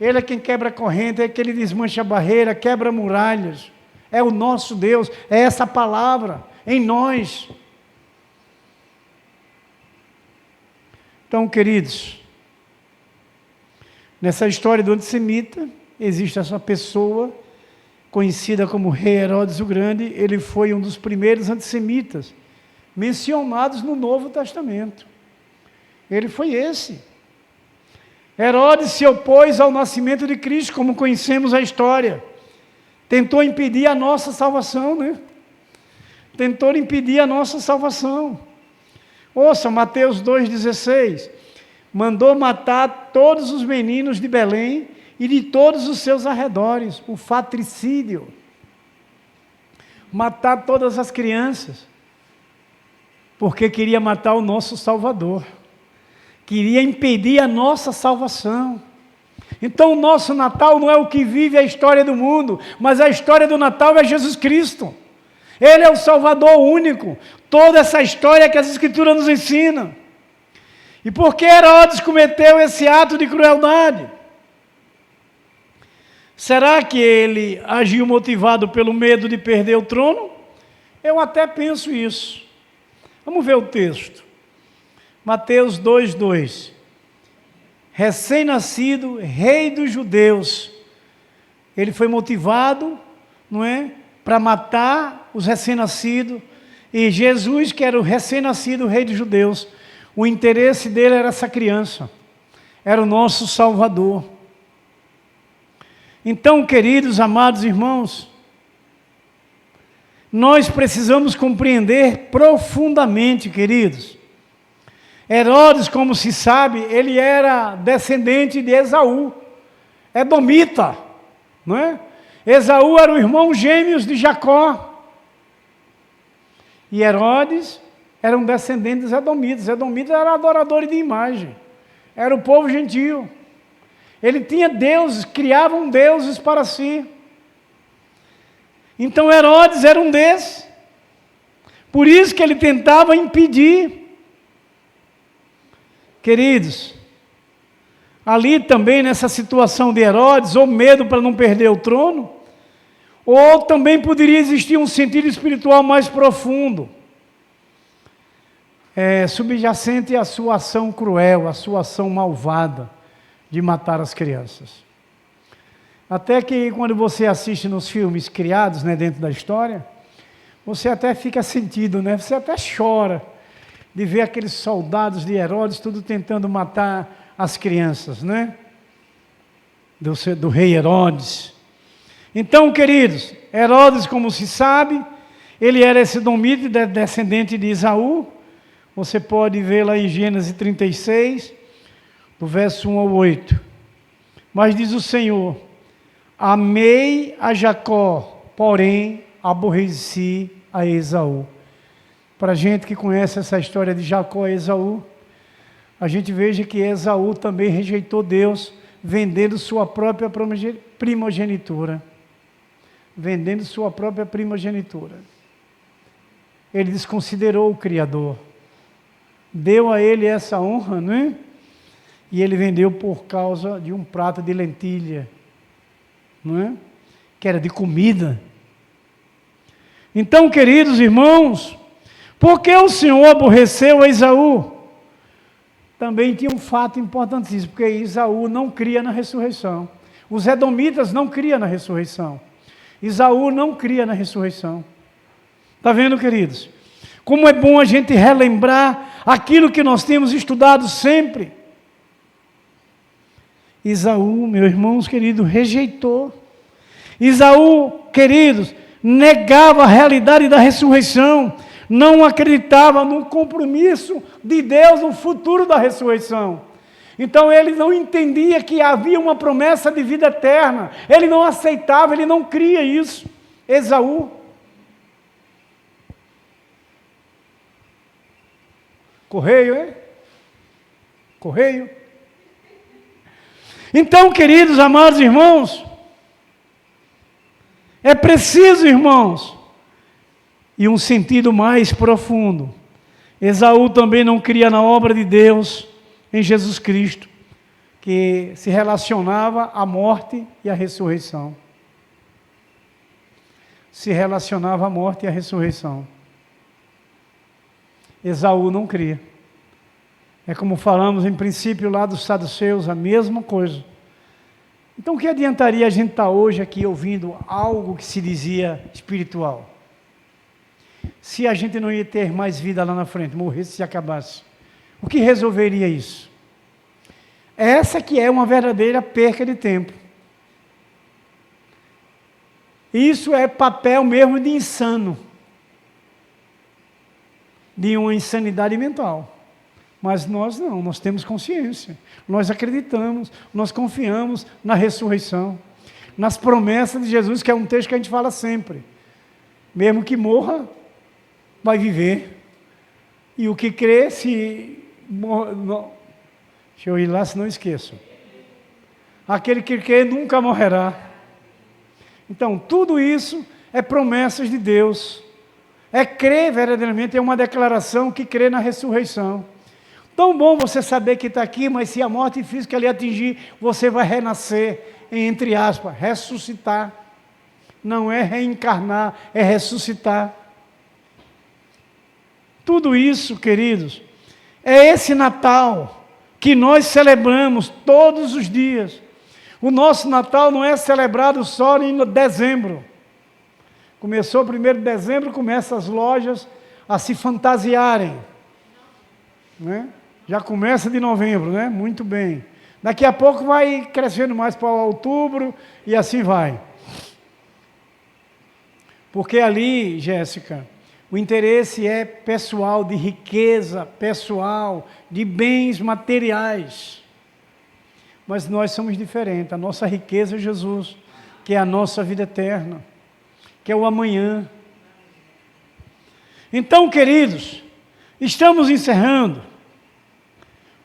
Ele é quem quebra a corrente, é quem desmancha a barreira, quebra muralhas. É o nosso Deus, é essa palavra em nós. Então, queridos, nessa história do antissemita, existe essa pessoa conhecida como Rei Herodes o Grande. Ele foi um dos primeiros antissemitas mencionados no Novo Testamento. Ele foi esse. Herodes se opôs ao nascimento de Cristo, como conhecemos a história. Tentou impedir a nossa salvação, né? Tentou impedir a nossa salvação. Ouça, Mateus 2,16. Mandou matar todos os meninos de Belém e de todos os seus arredores. O fratricídio. Matar todas as crianças. Porque queria matar o nosso Salvador. Queria impedir a nossa salvação. Então o nosso Natal não é o que vive a história do mundo, mas a história do Natal é Jesus Cristo. Ele é o Salvador único. Toda essa história que as Escrituras nos ensinam. E por que Herodes cometeu esse ato de crueldade? Será que ele agiu motivado pelo medo de perder o trono? Eu até penso isso. Vamos ver o texto. Mateus 2:2. Recém-nascido, rei dos judeus. Ele foi motivado, não é, para matar os recém-nascidos. E Jesus, que era o recém-nascido rei dos judeus, o interesse dele era essa criança. Era o nosso Salvador. Então, queridos, amados irmãos, nós precisamos compreender profundamente, queridos. Herodes, como se sabe, ele era descendente de Esaú, edomita, não é? Esaú era o irmão gêmeos de Jacó. E Herodes era um descendente dos edomitas. Edomitas eram adoradores de imagem. Era o povo gentio. Ele tinha deuses, criavam deuses para si. Então Herodes era um desses. Por isso que ele tentava impedir. Queridos, ali também nessa situação de Herodes, ou medo para não perder o trono, ou também poderia existir um sentido espiritual mais profundo, subjacente à sua ação cruel, à sua ação malvada de matar as crianças. Até que quando você assiste nos filmes criados, dentro da história, você até fica sentido, você até chora de ver aqueles soldados de Herodes tudo tentando matar as crianças, do rei Herodes. Então, queridos, Herodes, como se sabe, ele era esse domite descendente de Esaú. Você pode ver lá em Gênesis 36, do verso 1 ao 8. Mas diz o Senhor: amei a Jacó, porém aborreci a Esaú. Para a gente que conhece essa história de Jacó e Esaú, a gente veja que Esaú também rejeitou Deus, vendendo sua própria primogenitura. Vendendo sua própria primogenitura. Ele desconsiderou o Criador. Deu a ele essa honra, E ele vendeu por causa de um prato de lentilha, Que era de comida. Então, queridos irmãos, por que o Senhor aborreceu a Esaú? Também tinha um fato importantíssimo, porque Esaú não cria na ressurreição. Os edomitas não criam na ressurreição. Esaú não cria na ressurreição. Está vendo, queridos? Como é bom a gente relembrar aquilo que nós temos estudado sempre. Esaú, meus irmãos queridos, rejeitou. Esaú, queridos, negava a realidade da ressurreição. Não acreditava no compromisso de Deus no futuro da ressurreição. Então ele não entendia que havia uma promessa de vida eterna. Ele não aceitava, ele não cria isso. Esaú. Correio, Correio. Então, queridos, amados irmãos, é preciso, irmãos, e um sentido mais profundo. Esaú também não cria na obra de Deus em Jesus Cristo, que se relacionava à morte e à ressurreição. Se relacionava à morte e à ressurreição. Esaú não cria. É como falamos em princípio lá dos saduceus, a mesma coisa. Então, o que adiantaria a gente estar hoje aqui ouvindo algo que se dizia espiritual? Se a gente não ia ter mais vida lá na frente, morresse e acabasse. O que resolveria isso? Essa que é uma verdadeira perca de tempo. Isso é papel mesmo de insano. De uma insanidade mental. Mas nós não, nós temos consciência. Nós acreditamos, nós confiamos na ressurreição. Nas promessas de Jesus, que é um texto que a gente fala sempre. Mesmo que morra, vai viver. E o que crê, se morre, não. Deixa eu ir lá, se não esqueço. Aquele que crê nunca morrerá. Então, tudo isso é promessas de Deus. É crer verdadeiramente, é uma declaração que crê na ressurreição. Tão bom você saber que está aqui, mas se a morte física lhe atingir, você vai renascer, entre aspas, ressuscitar. Não é reencarnar, é ressuscitar. Tudo isso, queridos, é esse Natal que nós celebramos todos os dias. O nosso Natal não é celebrado só em dezembro. Começou 1º de dezembro, começam as lojas a se fantasiarem. Já começa de novembro, Muito bem. Daqui a pouco vai crescendo mais para outubro e assim vai. Porque ali, Jéssica, o interesse é pessoal, de riqueza pessoal, de bens materiais. Mas nós somos diferentes. A nossa riqueza é Jesus, que é a nossa vida eterna, que é o amanhã. Então, queridos, estamos encerrando.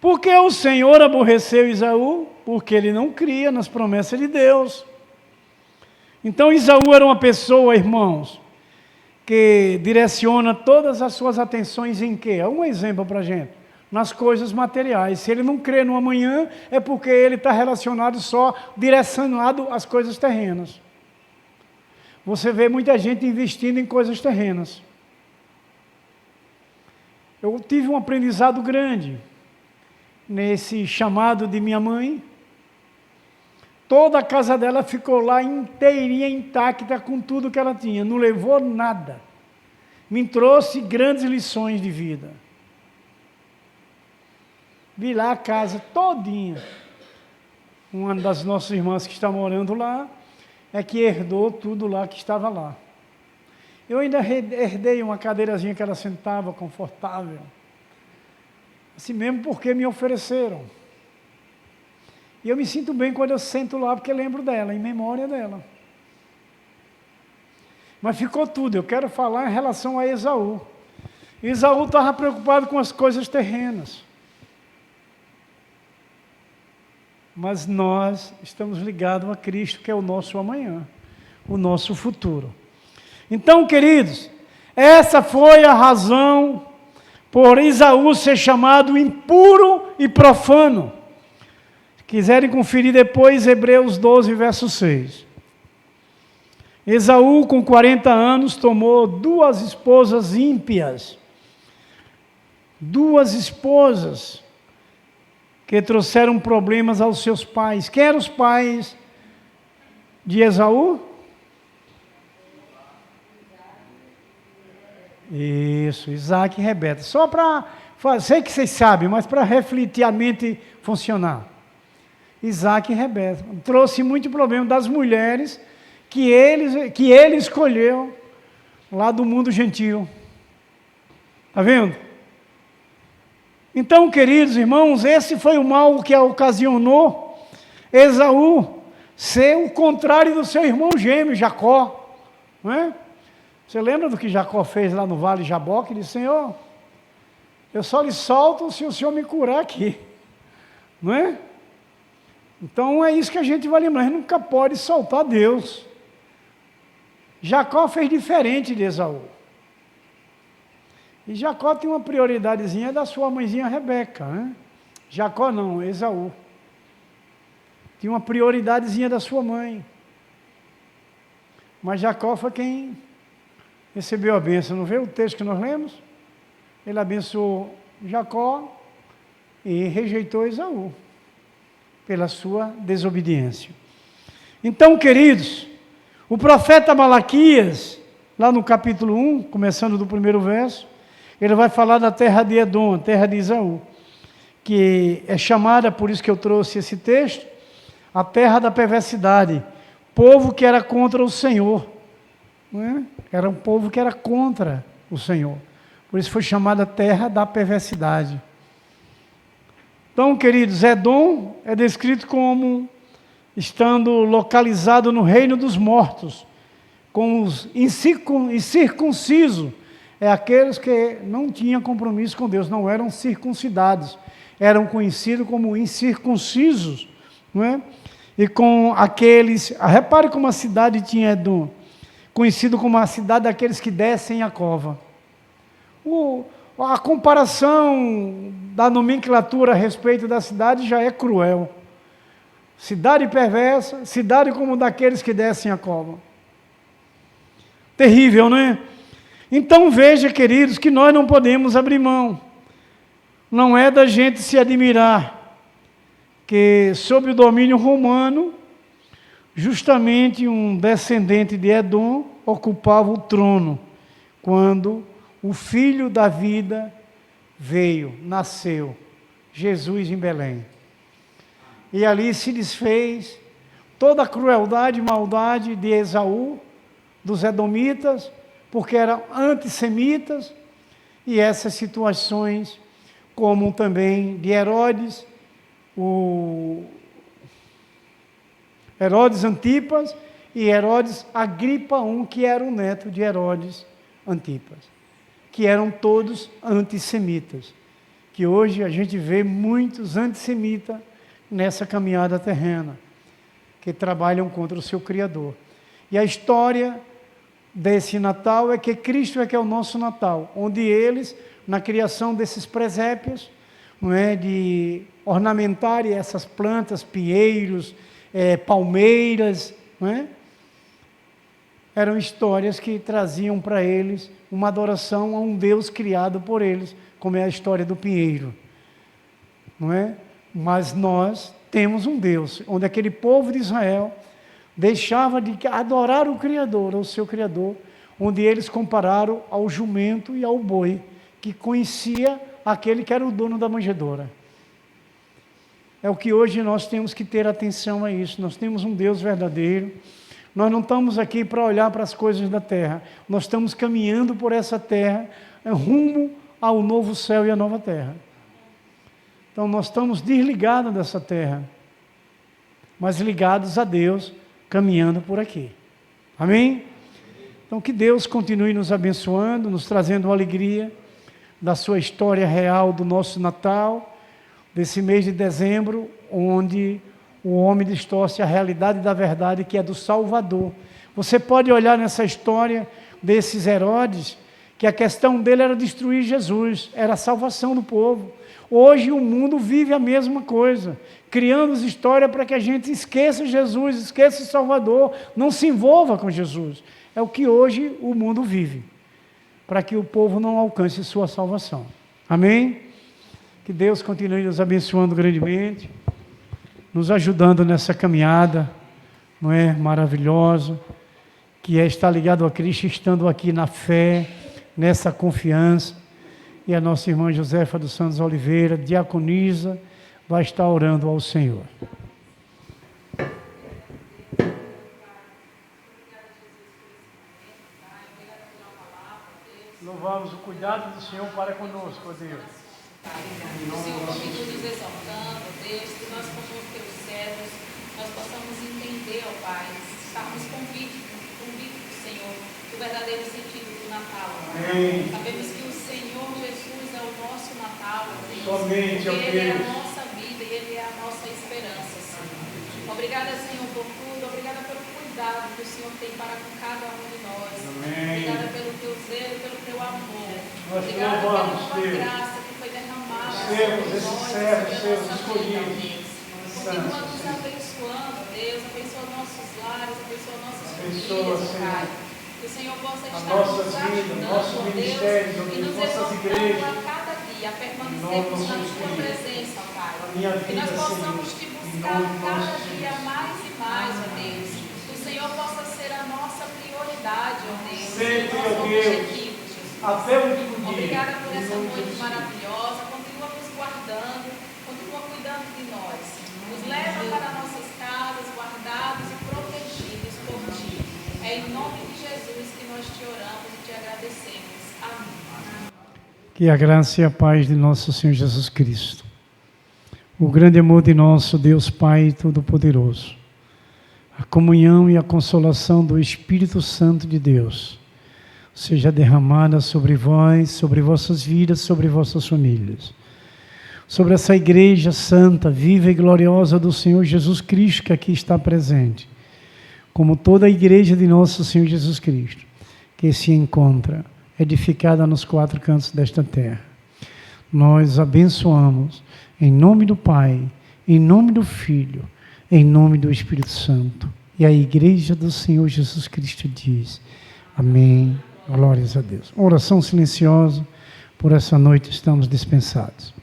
Por que o Senhor aborreceu Esaú? porque ele não cria nas promessas de Deus. Então Esaú era uma pessoa, irmãos, que direciona todas as suas atenções em quê? Um exemplo para a gente. Nas coisas materiais. Se ele não crê no amanhã, é porque ele está relacionado só, direcionado às coisas terrenas. Você vê muita gente investindo em coisas terrenas. Eu tive um aprendizado grande nesse chamado de minha mãe. Toda a casa dela ficou lá inteirinha, intacta, com tudo que ela tinha. Não levou nada. Me trouxe grandes lições de vida. Vi lá a casa todinha. Uma das nossas irmãs que está morando lá, é que herdou tudo lá que estava lá. Eu ainda herdei uma cadeirazinha que ela sentava, confortável. Assim mesmo porque me ofereceram. E eu me sinto bem quando eu sento lá, porque lembro dela, em memória dela. Mas ficou tudo. Eu quero falar em relação a Esaú. Esaú estava preocupado com as coisas terrenas. Mas nós estamos ligados a Cristo, que é o nosso amanhã, o nosso futuro. Então, queridos, essa foi a razão por Esaú ser chamado impuro e profano. Se quiserem conferir depois, Hebreus 12, verso 6. Esaú, com 40 anos, tomou 2 esposas ímpias. 2 esposas que trouxeram problemas aos seus pais. Quem eram os pais de Esaú? Isso, Isaac e Rebeca. Só para, sei que vocês sabem, mas para refletir a mente funcionar. Isaac e Rebeca. Trouxe muito problema das mulheres que ele escolheu lá do mundo gentil. Está vendo? Então, queridos irmãos, esse foi o mal que ocasionou Esaú ser o contrário do seu irmão gêmeo, Jacó. Não é? Você lembra do que Jacó fez lá no Vale de Jaboque? Ele disse: Senhor, eu só lhe solto se o Senhor me curar aqui. Não é? Então é isso que a gente vai lembrar. A gente nunca pode soltar Deus. Jacó fez diferente de Esaú. E Jacó tem uma prioridadezinha da sua mãezinha Rebeca, né? Jacó não, Esaú. Tinha uma prioridadezinha da sua mãe. Mas Jacó foi quem recebeu a bênção. Não vê o texto que nós lemos? Ele abençoou Jacó e rejeitou Esaú pela sua desobediência. Então, queridos, o profeta Malaquias, lá no capítulo 1, começando do primeiro verso, ele vai falar da terra de Edom, a terra de Esaú, que é chamada, por isso que eu trouxe esse texto, a terra da perversidade, povo que era contra o Senhor, não é? Era um povo que era contra o Senhor, por isso foi chamada terra da perversidade. Então, queridos, Edom é descrito como estando localizado no reino dos mortos, com os incircuncisos, é aqueles que não tinham compromisso com Deus, não eram circuncidados, eram conhecidos como incircuncisos, não é? E com aqueles, repare como a cidade tinha Edom, conhecido como a cidade daqueles que descem a cova. A comparação da nomenclatura a respeito da cidade já é cruel. Cidade perversa, cidade como daqueles que descem a cova. Terrível, não é? Então veja, queridos, que nós não podemos abrir mão. Não é da gente se admirar que, sob o domínio romano, justamente um descendente de Edom ocupava o trono, quando o filho da vida veio, nasceu, Jesus em Belém. E ali se desfez toda a crueldade e maldade de Esaú, dos edomitas, porque eram antissemitas, e essas situações, como também de Herodes, Herodes Antipas e Herodes Agripa I, que era o neto de Herodes Antipas, que eram todos antissemitas, que hoje a gente vê muitos antissemitas nessa caminhada terrena, que trabalham contra o seu Criador. E a história desse Natal é que Cristo é que é o nosso Natal, onde eles, na criação desses presépios, não é, de ornamentarem essas plantas, pinheiros, palmeiras, não é? Eram histórias que traziam para eles uma adoração a um Deus criado por eles, como é a história do pinheiro, não é? Mas nós temos um Deus, onde aquele povo de Israel deixava de adorar o Criador, o seu Criador, onde eles compararam ao jumento e ao boi, que conhecia aquele que era o dono da manjedoura. É o que hoje nós temos que ter atenção a isso. Nós temos um Deus verdadeiro. Nós não estamos aqui para olhar para as coisas da terra. Nós estamos caminhando por essa terra, rumo ao novo céu e à nova terra. Então nós estamos desligados dessa terra, mas ligados a Deus, caminhando por aqui. Amém? Então que Deus continue nos abençoando, nos trazendo alegria da sua história real do nosso Natal, desse mês de dezembro, onde o homem distorce a realidade da verdade, que é do Salvador. Você pode olhar nessa história desses Herodes, que a questão dele era destruir Jesus, era a salvação do povo. Hoje o mundo vive a mesma coisa, criando história para que a gente esqueça Jesus, esqueça o Salvador, não se envolva com Jesus. É o que hoje o mundo vive, para que o povo não alcance sua salvação. Amém? Que Deus continue nos abençoando grandemente, nos ajudando nessa caminhada, não é, maravilhosa, que é estar ligado a Cristo, estando aqui na fé, nessa confiança. E a nossa irmã Josefa dos Santos Oliveira, diaconisa, vai estar orando ao Senhor. Louvamos o cuidado do Senhor para conosco, ó Deus. O Senhor continua nos exaltando, Deus, que nós, como teus servos, nós possamos entender, ó Pai, estarmos convictos, Senhor, do verdadeiro sentido do Natal. Amém. Sabemos que o Senhor Jesus é o nosso Natal, Deus. Somente, ó Ele é a Deus. nossa vida e Ele é a nossa esperança, Senhor. Obrigada, Senhor, por tudo. Obrigada pelo cuidado que o Senhor tem para com cada um de nós. Amém. Obrigada pelo teu zelo, pelo teu amor. Nós Obrigada louvamos, pela tua Deus. graça que foi derramada Servos, sobre esses nós, servos, sobre a seus nossa escolhidos. vida, Deus. Continua nos abençoando, Deus. Abençoa nossos lares, abençoa nossas Abençoa, famílias, Senhor. Pai. Que o Senhor possa As estar nossas nos vidas, ajudando, nossos ó Deus, ministérios, ó e Deus, nos nossas exortando igrejas. a cada dia, a Em permanecermos nome na do Tua Senhor. presença, ó Pai. A minha Que nós vida, possamos Senhor, te em buscar nome do cada nosso dia Jesus. mais e mais, ó Deus. Que o Senhor possa ser a nossa prioridade, ó Deus. Sempre, o nosso ó Deus, objetivo, Jesus. até o último dia. Obrigada por Em essa nome de noite Jesus. maravilhosa. Continua nos guardando, continua cuidando de nós. Nos leva para nossas casas, guardados e protegidos por Ti. É em nome de Jesus que nós te oramos e te agradecemos. Amém. Que a graça e a paz de nosso Senhor Jesus Cristo, o grande amor de nosso Deus Pai Todo-Poderoso, a comunhão e a consolação do Espírito Santo de Deus, seja derramada sobre vós, sobre vossas vidas, sobre vossas famílias, sobre essa igreja santa, viva e gloriosa do Senhor Jesus Cristo que aqui está presente, como toda a igreja de nosso Senhor Jesus Cristo, que se encontra edificada nos quatro cantos desta terra. Nós abençoamos em nome do Pai, em nome do Filho, em nome do Espírito Santo. E a igreja do Senhor Jesus Cristo diz: amém. Glórias a Deus. Oração silenciosa. Por essa noite estamos dispensados.